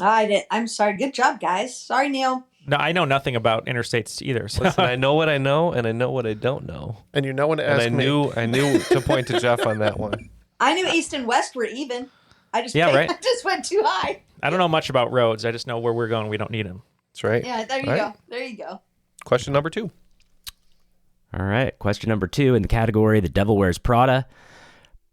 I did. I'm sorry. Good job, guys. Sorry, Neal. No, I know nothing about interstates either. So. Listen, I know what I know, and I know what I don't know. And you know when to ask me. I knew to point to Jeff on that one. I knew east and west were even. I just went too high. I don't know much about roads. I just know where we're going. We don't need them. That's right. Yeah, there you go. There you go. Question number 2. All right. Question number 2 in the category The Devil Wears Prada.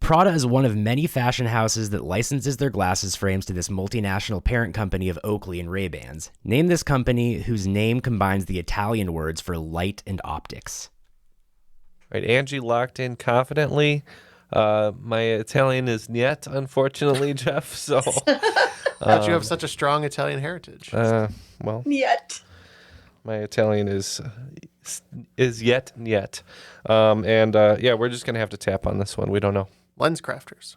Prada is one of many fashion houses that licenses their glasses frames to this multinational parent company of Oakley and Ray-Bans. Name this company whose name combines the Italian words for light and optics. Right, Angie locked in confidently. My Italian is niet, unfortunately, Jeff. So, but you have such a strong Italian heritage. Well, niet. My Italian is yet. We're just gonna have to tap on this one. We don't know. Lens crafters.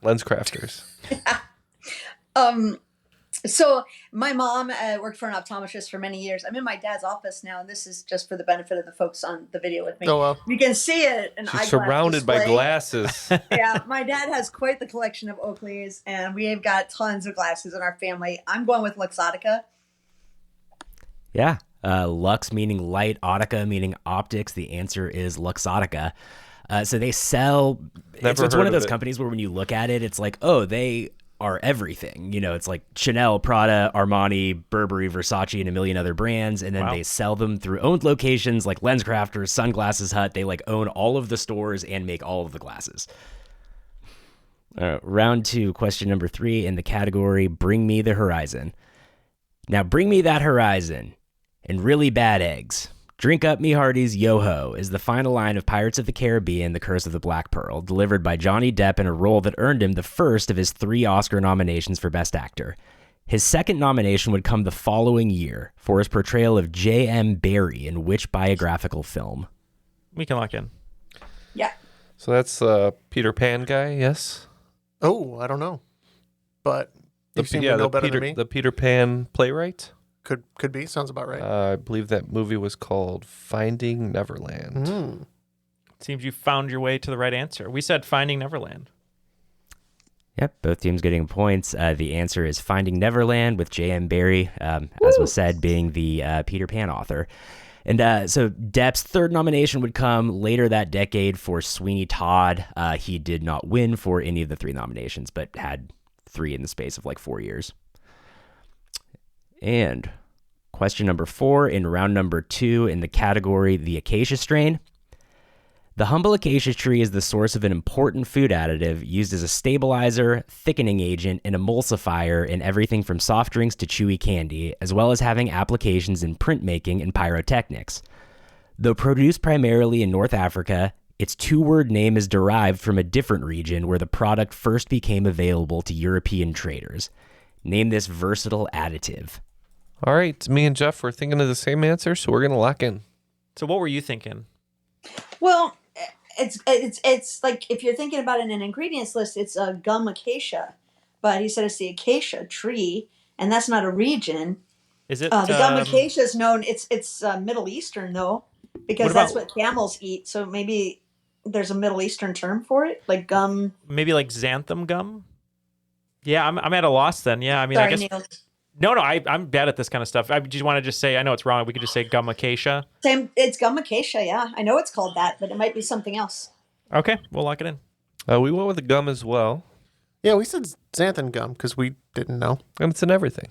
So my mom worked for an optometrist for many years. I'm in my dad's office now, and this is just for the benefit of the folks on the video with me. Oh, well. You can see it. She's surrounded by glasses. Yeah, my dad has quite the collection of Oakleys, and we have got tons of glasses in our family. I'm going with Luxottica. Yeah. Lux meaning light, Autica meaning optics. The answer is Luxottica. So they sell. It's one of those companies where when you look at it, it's like, oh, they are everything. You know, it's like Chanel, Prada, Armani, Burberry, Versace, and a million other brands. And then they sell them through owned locations like Lens Crafters, Sunglasses Hut. They like own all of the stores and make all of the glasses. Round 2, question number 3 in the category Bring Me the Horizon. Now, bring me that horizon and really bad eggs. Drink up me hearties, yo-ho, is the final line of Pirates of the Caribbean, The Curse of the Black Pearl, delivered by Johnny Depp in a role that earned him the first of his 3 Oscar nominations for Best Actor. His second nomination would come the following year for his portrayal of J.M. Barrie in which biographical film? We can lock in. Yeah. So that's Peter Pan guy, yes? Oh, I don't know. But you seem to know better than me. The Peter Pan playwright? Could be. Sounds about right. I believe that movie was called Finding Neverland. Seems you found your way to the right answer. We said Finding Neverland. Yep, both teams getting points. The answer is Finding Neverland with J.M. Barrie, as was said, being the Peter Pan author. And so Depp's third nomination would come later that decade for Sweeney Todd. He did not win for any of the 3 nominations, but had 3 in the space of like 4 years. And question number 4 in round number 2 in the category The Acacia Strain. The humble acacia tree is the source of an important food additive used as a stabilizer, thickening agent, and emulsifier in everything from soft drinks to chewy candy, as well as having applications in printmaking and pyrotechnics. Though produced primarily in North Africa, its 2-word name is derived from a different region where the product first became available to European traders. Name this versatile additive. All right, me and Jeff were thinking of the same answer, so we're going to lock in. So what were you thinking? Well, it's like if you're thinking about it in an ingredients list, it's a gum acacia, but he said it's the acacia tree, and that's not a region. Is it the gum acacia is known? It's Middle Eastern though, because that's what camels eat. So maybe there's a Middle Eastern term for it, like gum. Maybe like xanthan gum. Yeah, I'm at a loss then. Yeah, I mean, Sorry, I guess. Neal. No, I'm bad at this kind of stuff. I just want to just say, I know it's wrong. We could just say gum acacia. Same, it's gum acacia, yeah. I know it's called that, but it might be something else. Okay, we'll lock it in. We went with the gum as well. Yeah, we said xanthan gum because we didn't know. And it's in everything.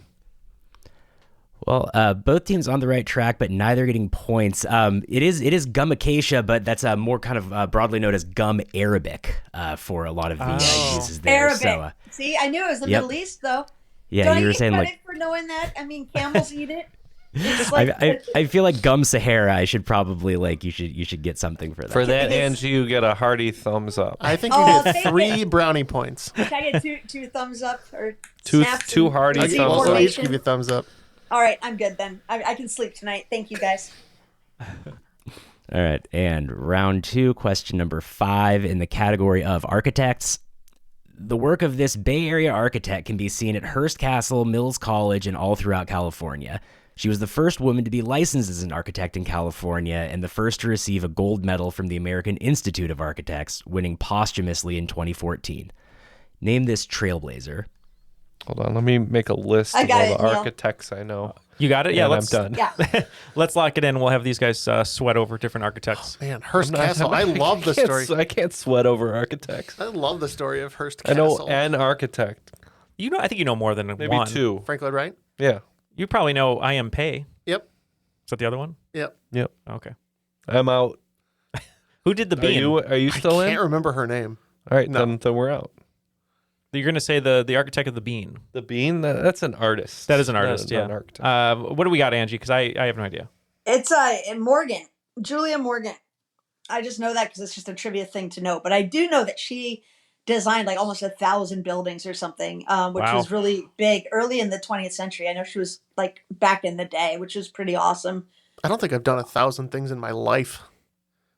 Well, both teams on the right track, but neither getting points. It is gum acacia, but that's more kind of broadly known as gum Arabic for a lot of the uses there. Arabic. So, see, I knew it was the Middle East, though. Yeah, Don't you were get saying credit like for knowing that. I mean, camels eat it. I feel like gum Sahara. I should probably you should get something for that. For that, Angie, you get a hearty thumbs up. I think you get 3 brownie points. Can I get two thumbs up or two snaps hearty thumbs up? I'll each give you thumbs up. All right, I'm good then. I can sleep tonight. Thank you, guys. All right, and round 2, question number 5 in the category of architects. The work of this Bay Area architect can be seen at Hearst Castle, Mills College, and all throughout California. She was the first woman to be licensed as an architect in California and the first to receive a gold medal from the American Institute of Architects, winning posthumously in 2014. Name this trailblazer. Hold on, let me make a list of all the architects I know. You got it? Yeah, I'm done. Yeah. Let's lock it in. We'll have these guys sweat over different architects. Man, Hearst Castle. I love the story. I can't sweat over architects. I love the story of Hearst Castle. I know an architect. You know, I think you know more than Maybe one. 2. Frank Lloyd Wright? Yeah. You probably know I Am Pei. Yep. Is that the other one? Yep. Okay. I'm out. Who did the bean? Are you still in? I can't remember her name. All right, then we're out. You're going to say the architect of the bean. The bean? That's an artist. That is an artist, not yeah. an architect. What do we got, Angie? Because I have no idea. It's Morgan, Julia Morgan. I just know that because it's just a trivia thing to know. But I do know that she designed like almost 1,000 buildings or something, which was really big early in the 20th century. I know she was like back in the day, which was pretty awesome. I don't think I've done 1,000 things in my life.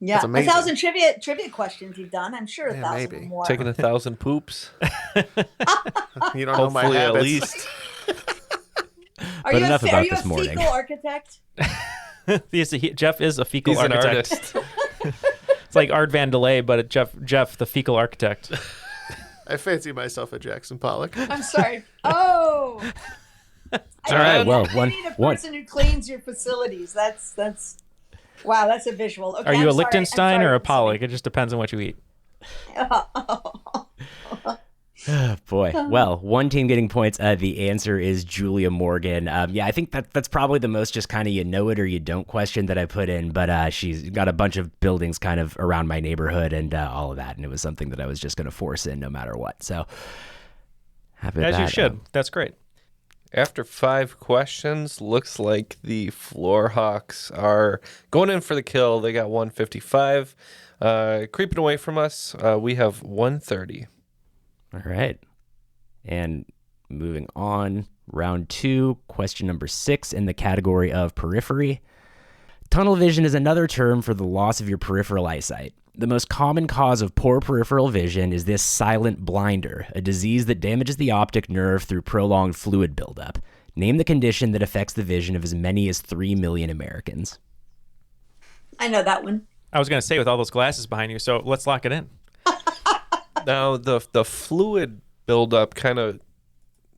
Yeah, That's amazing. 1,000 trivia questions you've done. I'm sure 1,000 maybe. or more. Taking 1,000 poops. You don't know my Hopefully, habits. at least. But enough about this fecal morning. architect? Jeff is a fecal He's an architect. artist. It's like Art Van Delay, but Jeff, the fecal architect. I fancy myself a Jackson Pollock. I'm sorry. Oh. All right. Well, I need a person who cleans your facilities. That's wow. That's a visual. Okay, Are you I'm a sorry. Liechtenstein I'm sorry. or a Pollock? It just depends on what you eat. Oh, boy. Well, one team getting points. The answer is Julia Morgan. Yeah, I think that's probably the most just kind of you know it or you don't question that I put in. But she's got a bunch of buildings kind of around my neighborhood and all of that. And it was something that I was just going to force in no matter what. So happy with As that. you should. That's great. After 5 questions, looks like the Floorhawks are going in for the kill. They got 155. Creeping away from us, we have 130. All right. And moving on, round 2, question number 6 in the category of periphery. Tunnel vision is another term for the loss of your peripheral eyesight. The most common cause of poor peripheral vision is this silent blinder, a disease that damages the optic nerve through prolonged fluid buildup. Name the condition that affects the vision of as many as 3 million Americans. I know that one. I was going to say with all those glasses behind you, so let's lock it in. Now, the fluid buildup kind of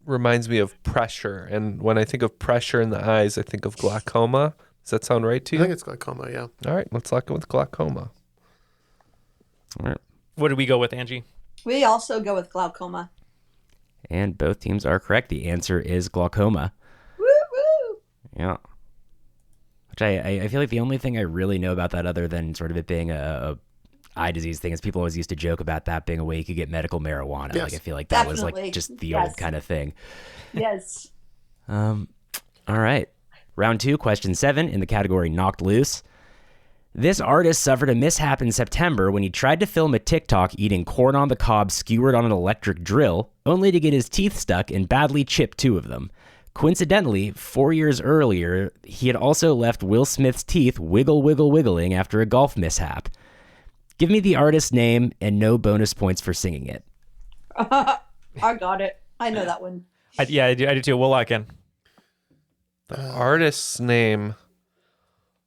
reminds me of pressure. And when I think of pressure in the eyes, I think of glaucoma. Does that sound right to I you? think it's glaucoma, yeah. All right, let's lock it with glaucoma. All right. What did we go with, Angie? We also go with glaucoma. And both teams are correct. The answer is glaucoma. Woo woo. Yeah. Which I feel like the only thing I really know about that other than sort of it being a eye disease thing is people always used to joke about that being a way you could get medical marijuana. Yes. Like I feel like that was Definitely. like just the Yes. old kind of thing. Yes. All right. Round 2, question 7 in the category knocked loose. This artist suffered a mishap in September when he tried to film a TikTok eating corn on the cob skewered on an electric drill, only to get his teeth stuck and badly chip 2 of them. Coincidentally, 4 years earlier, he had also left Will Smith's teeth wiggling after a golf mishap. Give me the artist's name and no bonus points for singing it. I got it. I know that one. I do too. We'll lock in. The artist's name,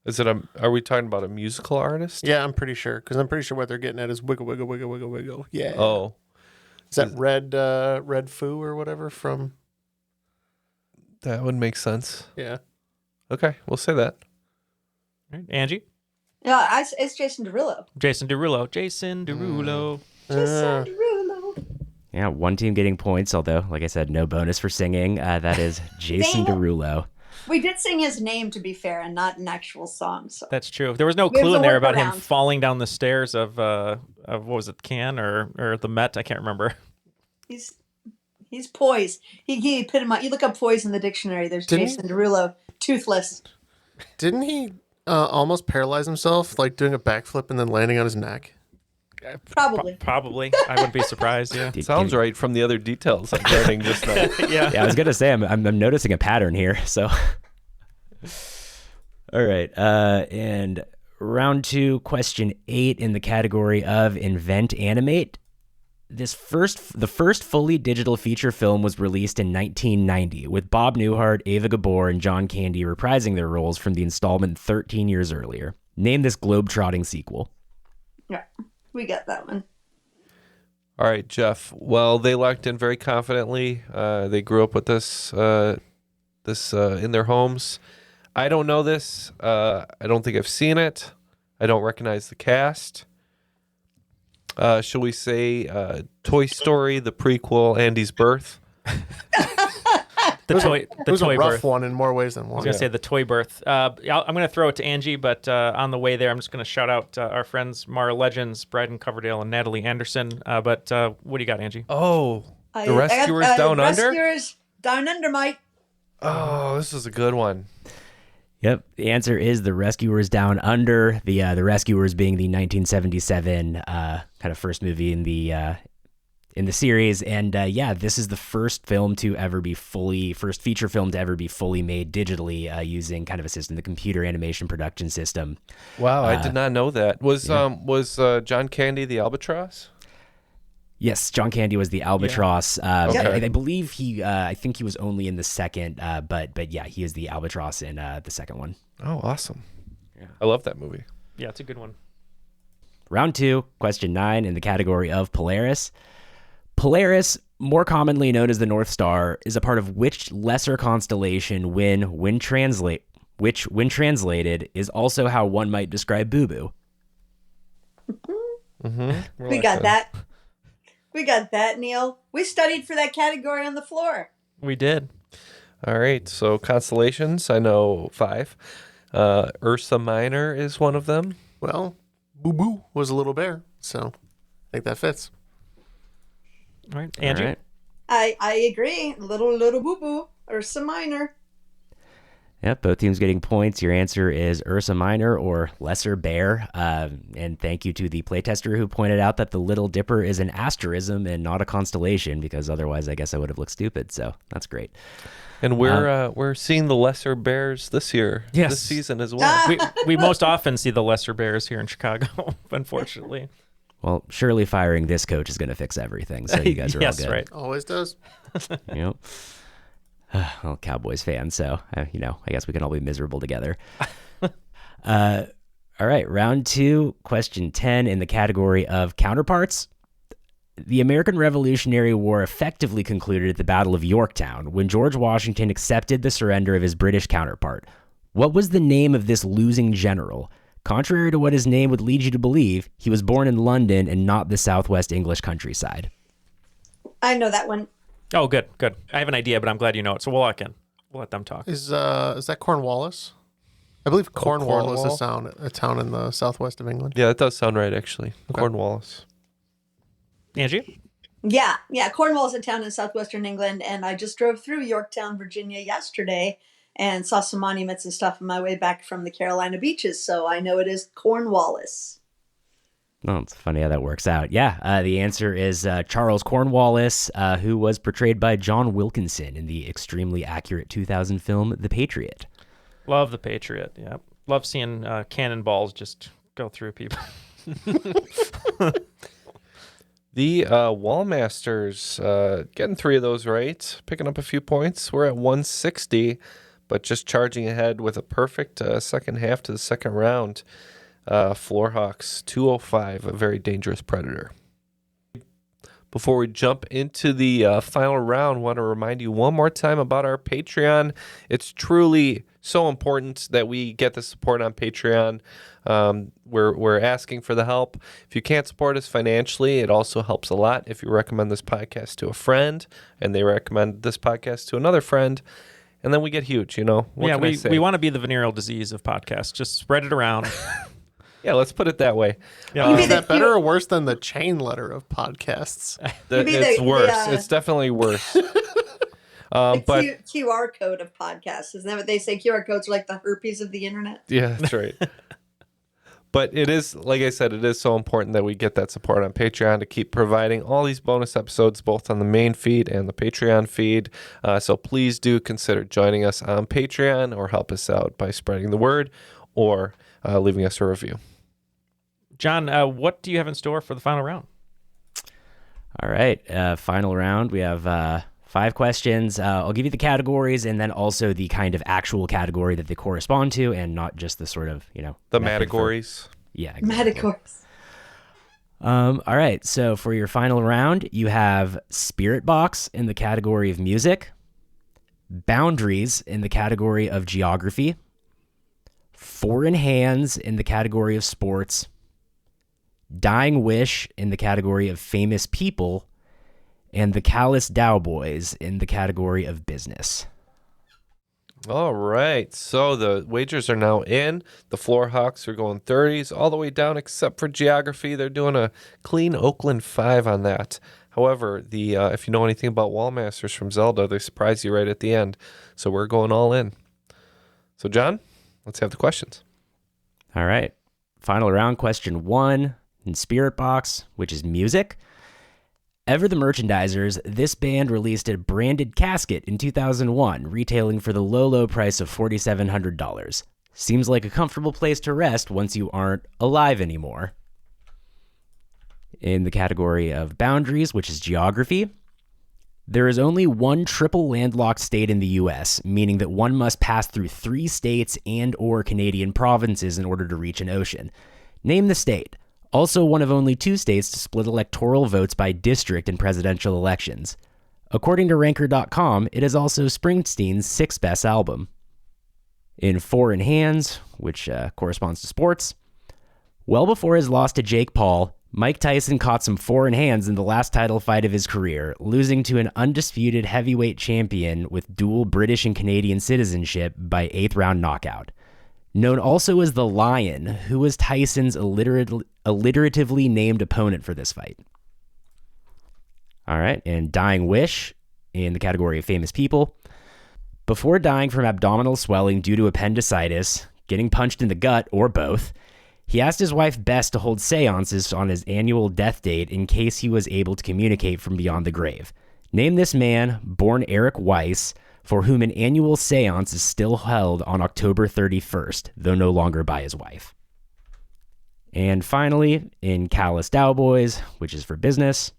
is it are we talking about a musical artist? Yeah, I'm pretty sure. Because I'm pretty sure what they're getting at is wiggle, wiggle, wiggle, wiggle, wiggle. Yeah. Oh. Is that Red Foo or whatever from... That would make sense. Yeah. Okay, we'll say that. All right, Angie? Yeah, it's Jason Derulo. Jason Derulo. Jason Derulo. Jason Derulo. Yeah, one team getting points, although, like I said, no bonus for singing. That is Jason Dang it. Derulo. We did sing his name, to be fair, and not an actual song. So. That's true. There was no There's clue a in there about him workaround. falling down the stairs of what was it, Cannes or the Met? I can't remember. He's poised. He put him out. You look up poise in the dictionary. There's Jason Derulo, toothless. Didn't he almost paralyze himself, like doing a backflip and then landing on his neck? Probably. Probably. I wouldn't be surprised. Yeah. Sounds right from the other details I'm learning just now. Yeah. Yeah, I was gonna say I'm noticing a pattern here. So, all right, and round 2, question 8 in the category of invent animate. The first fully digital feature film was released in 1990, with Bob Newhart, Ava Gabor, and John Candy reprising their roles from the installment 13 years earlier. Name this globe-trotting sequel. Yeah, we got that one. All right, Jeff. Well, they locked in very confidently. They grew up with this in their homes. I don't know this. I don't think I've seen it. I don't recognize the cast. Shall we say Toy Story, the prequel, Andy's Birth? It was toy a rough birth. one in more ways than one. I was going to say the toy birth. I'm going to throw it to Angie, but on the way there, I'm just going to shout out our friends Mara Legends, Bryden Coverdale, and Natalie Anderson. But what do you got, Angie? Oh, the Rescuers Down Under? Rescuers Down Under, Mike. Oh, this is a good one. Yep, the answer is The Rescuers Down Under. The Rescuers being the 1977 kind of first movie in the in the series. And this is the first feature film to ever be fully made digitally using kind of a system, the computer animation production system. Wow, I did not know that. Was John Candy the albatross? Yes, John Candy was the albatross. Okay. I believe I think he was only in the second, but yeah, he is the albatross in the second one. Oh, awesome. Yeah. I love that movie. Yeah, it's a good one. Round 2, question 9 in the category of Polaris. Polaris, more commonly known as the North Star, is a part of which lesser constellation when translated, is also how one might describe Boo Boo? We got that. We got that, Neal. We studied for that category on the floor. We did. All right, so constellations, I know 5. Ursa Minor is one of them. Well, Boo Boo was a little bear, so I think that fits. All right, Angie? All right. I agree. Little Boo Boo, Ursa Minor. Yep, both teams getting points. Your answer is Ursa Minor or Lesser Bear. And thank you to the playtester who pointed out that the Little Dipper is an asterism and not a constellation, because otherwise I guess I would have looked stupid. So that's great. And we're seeing the lesser bears this year, this season as well. We most often see the lesser bears here in Chicago, unfortunately. Well, surely firing this coach is going to fix everything. So you guys are all good. Right. Always does. Yep. Well, Cowboys fan, so I guess we can all be miserable together. All right, round 2, question 10 in the category of counterparts. The American Revolutionary War effectively concluded at the Battle of Yorktown when George Washington accepted the surrender of his British counterpart. What was the name of this losing general? Contrary to what his name would lead you to believe, he was born in London and not the southwest English countryside. I know that one. Oh, good. I have an idea, but I'm glad you know it, so we'll lock in. We'll let them talk. Is that Cornwallis? I believe Cornwall is a town in the southwest of England. Yeah, that does sound right, actually. Okay. Cornwallis. Angie? Yeah. Cornwall is a town in southwestern England, and I just drove through Yorktown, Virginia yesterday and saw some monuments and stuff on my way back from the Carolina beaches, so I know it is Cornwallis. Well, it's funny how that works out. Yeah, the answer is Charles Cornwallis, who was portrayed by John Wilkinson in the extremely accurate 2000 film The Patriot. Love The Patriot, yeah. Love seeing cannonballs just go through people. The Wallmasters, getting 3 of those right, picking up a few points. We're at 160, but just charging ahead with a perfect second half to the second round. Floorhawks 205, a very dangerous predator. Before we jump into the final round, I want to remind you one more time about our Patreon. It's truly so important that we get the support on Patreon. We're asking for the help. If you can't support us financially, it also helps a lot if you recommend this podcast to a friend, and they recommend this podcast to another friend. And then we get huge, What can I say? We want to be the venereal disease of podcasts. Just spread it around. Yeah, let's put it that way. Yeah. Is that better or worse than the chain letter of podcasts? It's worse. It's definitely worse. But QR code of podcasts. Isn't that what they say? QR codes are like the herpes of the internet. Yeah, that's right. But it is, like I said, it is so important that we get that support on Patreon to keep providing all these bonus episodes both on the main feed and the Patreon feed. So please do consider joining us on Patreon or help us out by spreading the word or leaving us a review. John, what do you have in store for the final round? All right, final round. We have 5 questions. I'll give you the categories and then also the kind of actual category that they correspond to, and not just the sort of, the categories. Yeah, exactly. Metagories. All right, so for your final round, you have Spirit Box in the category of music, Boundaries in the category of geography, Foreign Hands in the category of sports, Dying Wish in the category of famous people, and the Callous Dowboys in the category of business. All right, so the wagers are now in. The Floorhawks are going 30s all the way down except for geography. They're doing a clean Oakland 5 on that. However, if you know anything about Wallmasters from Zelda, they surprise you right at the end. So we're going all in. So, John, let's have the questions. All right. Final round, question 1 in Spirit Box, which is music. Ever the Merchandisers, this band released a branded casket in 2001, retailing for the low price of $4,700. Seems like a comfortable place to rest once you aren't alive anymore. In the category of boundaries, which is geography, there is only one triple landlocked state in the U.S., meaning that one must pass through 3 states and or Canadian provinces in order to reach an ocean. Name the state. Also one of only 2 states to split electoral votes by district in presidential elections. According to Ranker.com, it is also Springsteen's 6th best album. In Four in Hands, which corresponds to sports, well before his loss to Jake Paul, Mike Tyson caught some 4 in hands in the last title fight of his career, losing to an undisputed heavyweight champion with dual British and Canadian citizenship by 8th round knockout. Known also as the Lion, who was Tyson's alliteratively named opponent for this fight. All right, and Dying Wish, in the category of famous people. Before dying from abdominal swelling due to appendicitis, getting punched in the gut, or both, he asked his wife Bess to hold seances on his annual death date in case he was able to communicate from beyond the grave. Name this man, born Eric Weiss, for whom an annual seance is still held on October 31st, though no longer by his wife. And finally, in Callous Cowboys, which is for business,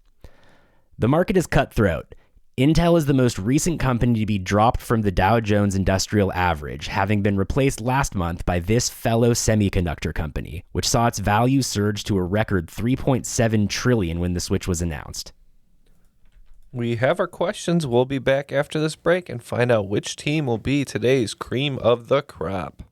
the market is cutthroat. Intel is the most recent company to be dropped from the Dow Jones Industrial Average, having been replaced last month by this fellow semiconductor company, which saw its value surge to a record $3.7 trillion when the switch was announced. We have our questions. We'll be back after this break and find out which team will be today's cream of the crop.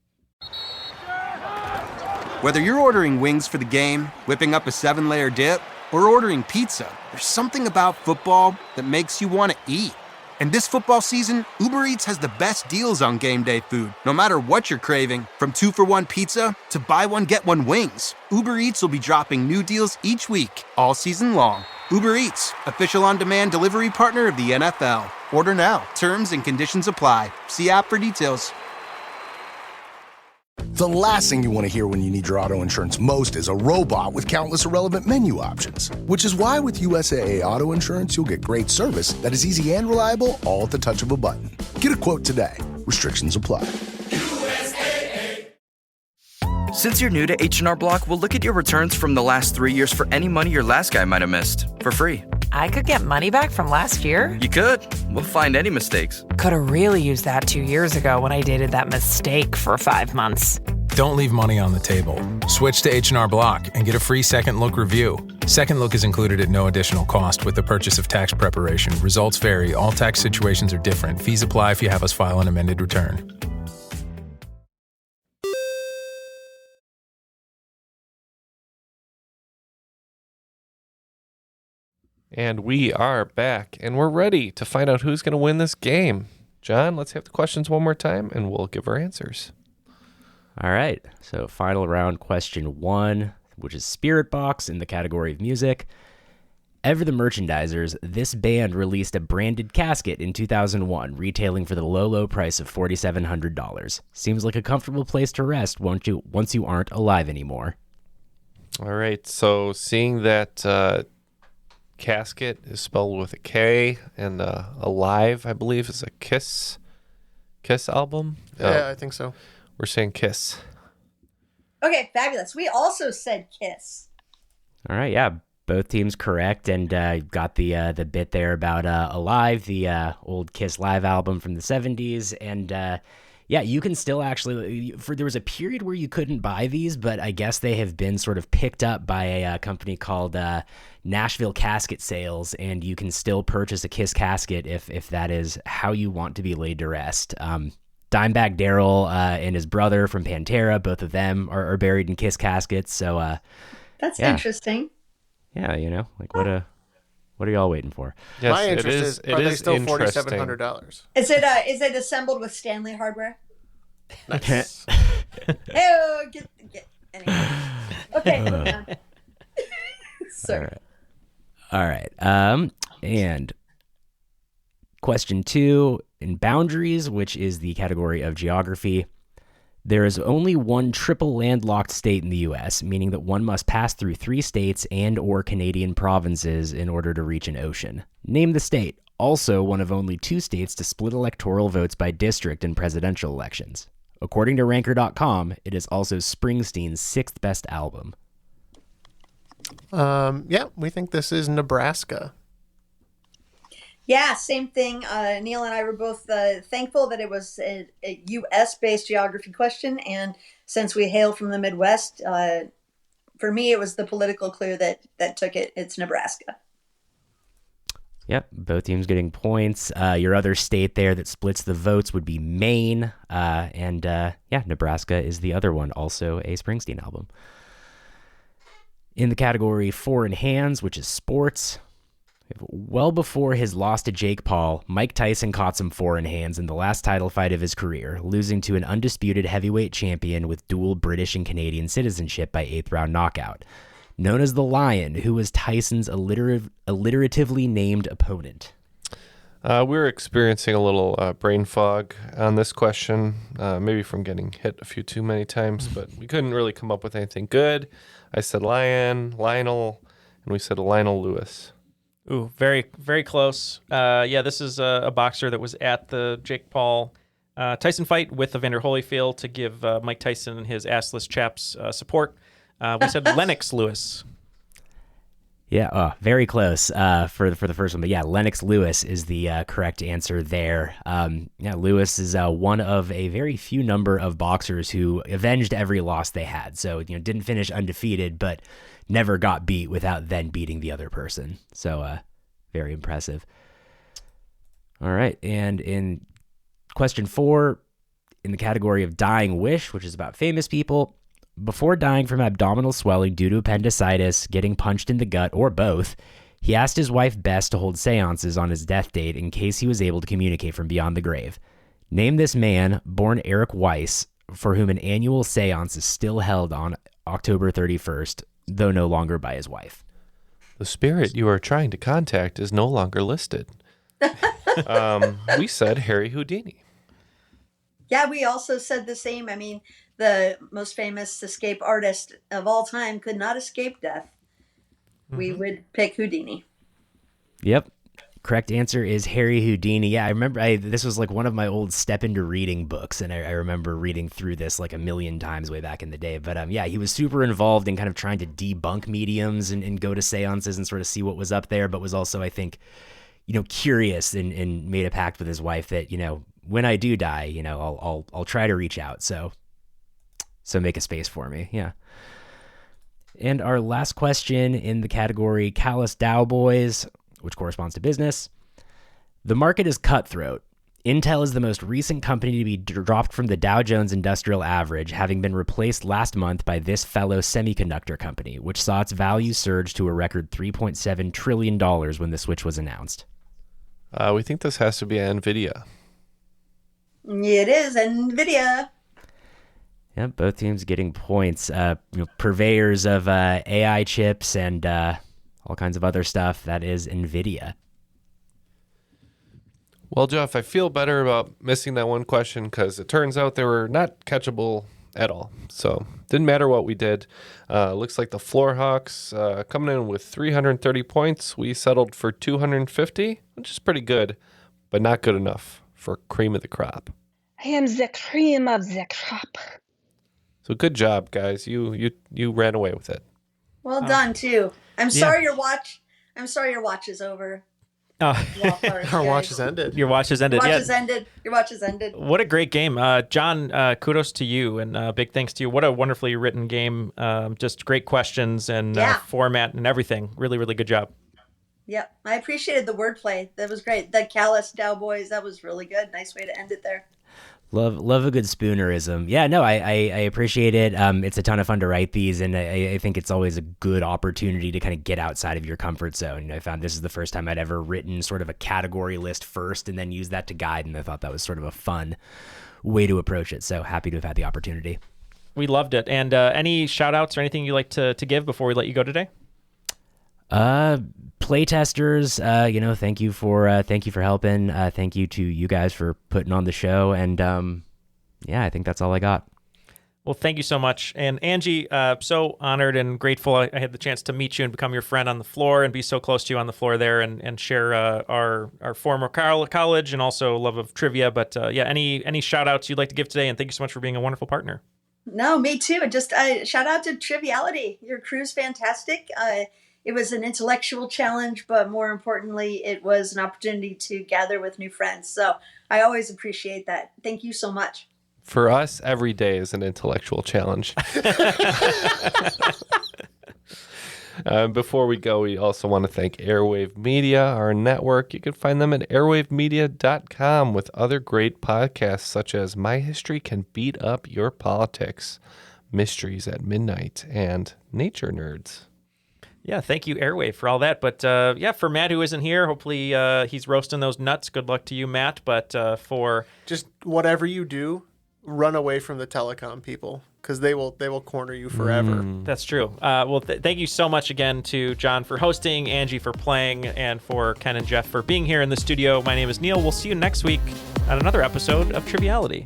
Whether you're ordering wings for the game, whipping up a 7-layer dip, or ordering pizza, there's something about football that makes you want to eat. And this football season, Uber Eats has the best deals on game day food. No matter what you're craving, from 2-for-1 pizza to buy one, get one wings, Uber Eats will be dropping new deals each week, all season long. Uber Eats, official on-demand delivery partner of the NFL. Order now. Terms and conditions apply. See app for details. The last thing you want to hear when you need your auto insurance most is a robot with countless irrelevant menu options. Which is why with USAA Auto Insurance, you'll get great service that is easy and reliable, all at the touch of a button. Get a quote today. Restrictions apply. Since you're new to H&R Block, we'll look at your returns from the last 3 years for any money your last guy might have missed, for free. I could get money back from last year? You could. We'll find any mistakes. Could have really used that 2 years ago when I dated that mistake for 5 months. Don't leave money on the table. Switch to H&R Block and get a free Second Look review. Second Look is included at no additional cost with the purchase of tax preparation. Results vary. All tax situations are different. Fees apply if you have us file an amended return. And we are back, and we're ready to find out who's going to win this game. John, let's have the questions one more time, and we'll give our answers. All right, so final round, question 1, which is Spirit Box in the category of music. Ever the Merchandisers, this band released a branded casket in 2001, retailing for the low price of $4,700. Seems like a comfortable place to rest once you aren't alive anymore. All right, so seeing that casket is spelled with a K, and alive, I believe, is a Kiss album. Yeah, I think so. We're saying Kiss. Okay, fabulous. We also said Kiss. All right, yeah, both teams correct, and got the bit there about Alive, the old Kiss live album from the 70s, and yeah, you can still actually, there was a period where you couldn't buy these, but I guess they have been sort of picked up by a company called Nashville Casket Sales, and you can still purchase a Kiss casket if that is how you want to be laid to rest. Dimebag Darrell and his brother from Pantera, both of them are buried in Kiss caskets. So that's interesting. Yeah, you know, like what are y'all waiting for? Yes, my interest are they still $4,700? Is it assembled with Stanley hardware? Nice. Anyway. Okay. Sorry. All right. And question 2 in boundaries, which is the category of geography. There is only one triple landlocked state in the U.S., meaning that one must pass through 3 states and or Canadian provinces in order to reach an ocean. Name the state. Also one of only 2 states to split electoral votes by district in presidential elections. According to Ranker.com, it is also Springsteen's 6th best album. Yeah, we think this is Nebraska. Yeah, same thing. Neal and I were both thankful that it was a U.S.-based geography question, and since we hail from the Midwest, for me it was the political clue that took it. It's Nebraska. Yep, both teams getting points. Your other state there that splits the votes would be Maine, and Nebraska is the other one, also a Springsteen album. In the category Four in Hands, which is sports, well before his loss to Jake Paul, Mike Tyson caught some 4 in hands in the last title fight of his career, losing to an undisputed heavyweight champion with dual British and Canadian citizenship by 8th round knockout. Known as the Lion, who was Tyson's alliteratively named opponent? We're experiencing a little brain fog on this question, maybe from getting hit a few too many times, but we couldn't really come up with anything good. I said Lionel, and we said Lionel Lewis. Ooh, very, very close. This is a boxer that was at the Jake Paul Tyson fight with Evander Holyfield to give Mike Tyson and his assless chaps support. We said Lennox Lewis. Yeah, very close for the first one. But yeah, Lennox Lewis is the correct answer there. Lewis is one of a very few number of boxers who avenged every loss they had. So, didn't finish undefeated, but never got beat without then beating the other person. So very impressive. All right, and in question 4, in the category of dying wish, which is about famous people, before dying from abdominal swelling due to appendicitis, getting punched in the gut, or both, he asked his wife Bess to hold seances on his death date in case he was able to communicate from beyond the grave. Name this man, born Eric Weiss, for whom an annual seance is still held on October 31st, though no longer by his wife. The spirit you are trying to contact is no longer listed. We said Harry Houdini. Yeah, we also said the same. I mean, the most famous escape artist of all time could not escape death. Mm-hmm. We would pick Houdini. Yep. Correct answer is Harry Houdini. Yeah, I remember this was like one of my old step into reading books, and I remember reading through this like a million times way back in the day. But he was super involved in kind of trying to debunk mediums and go to seances and sort of see what was up there, but was also, I think, curious and made a pact with his wife that, when I do die, I'll try to reach out. So make a space for me. Yeah. And our last question in the category Callous Dow Boys, which corresponds to business. The market is cutthroat. Intel is the most recent company to be dropped from the Dow Jones Industrial Average, having been replaced last month by this fellow semiconductor company, which saw its value surge to a record $3.7 trillion when the switch was announced. We think this has to be NVIDIA. It is NVIDIA. Yeah, both teams getting points. Purveyors of AI chips and all kinds of other stuff. That is NVIDIA. Well, Jeff, I feel better about missing that one question because it turns out they were not catchable at all. So didn't matter what we did. Looks like the Floorhawks coming in with 330 points. We settled for 250, which is pretty good, but not good enough for cream of the crop. I am the cream of the crop. So good job, guys. You ran away with it. Well done too. I'm sorry your watch is over. Our watch has ended. Your watch has ended. Your watch has ended. What a great game. John, kudos to you and big thanks to you. What a wonderfully written game. Just great questions and format and everything. Really, really good job. Yep. I appreciated the wordplay. That was great. The Callous Dow Boys, that was really good. Nice way to end it there. Love a good spoonerism. Yeah, no, I appreciate it. It's a ton of fun to write these, and I think it's always a good opportunity to kind of get outside of your comfort zone. I found this is the first time I'd ever written sort of a category list first and then use that to guide, and I thought that was sort of a fun way to approach it. So happy to have had the opportunity. We loved it. And any shout outs or anything you'd like to give before we let you go today? Playtesters, thank you for helping. Thank you to you guys for putting on the show. And I think that's all I got. Well, thank you so much. And Angie, so honored and grateful I had the chance to meet you and become your friend on the floor and be so close to you on the floor there and share our former college and also love of trivia. But any shout outs you'd like to give today? And thank you so much for being a wonderful partner. No, me too. Just shout out to Triviality. Your crew's fantastic. It was an intellectual challenge, but more importantly, it was an opportunity to gather with new friends. So I always appreciate that. Thank you so much. For us, every day is an intellectual challenge. Before we go, we also want to thank Airwave Media, our network. You can find them at airwavemedia.com with other great podcasts such as My History Can Beat Up Your Politics, Mysteries at Midnight, and Nature Nerds. Yeah, thank you, Airwave, for all that. But for Matt, who isn't here, hopefully he's roasting those nuts. Good luck to you, Matt. But for just whatever you do, run away from the telecom people because they will corner you forever. That's true. Well, thank you so much again to John for hosting, Angie for playing, and for Ken and Jeff for being here in the studio. My name is Neal. We'll see you next week on another episode of Triviality.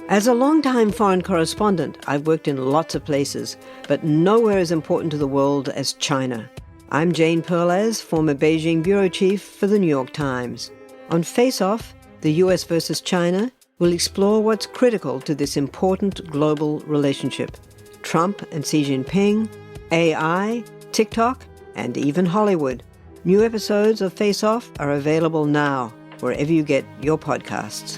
As a longtime foreign correspondent, I've worked in lots of places, but nowhere as important to the world as China. I'm Jane Perlez, former Beijing bureau chief for the New York Times. On Face Off, the US versus China, we'll explore what's critical to this important global relationship. Trump and Xi Jinping, AI, TikTok, and even Hollywood. New episodes of Face Off are available now, wherever you get your podcasts.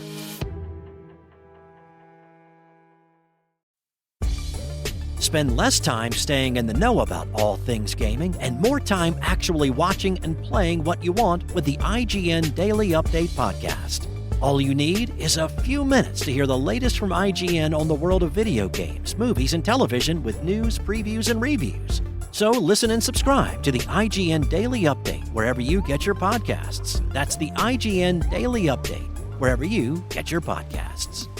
Spend less time staying in the know about all things gaming and more time actually watching and playing what you want with the IGN Daily Update podcast. All you need is a few minutes to hear the latest from IGN on the world of video games, movies, and television with news, previews, and reviews. So listen and subscribe to the IGN Daily Update wherever you get your podcasts. That's the IGN Daily Update wherever you get your podcasts.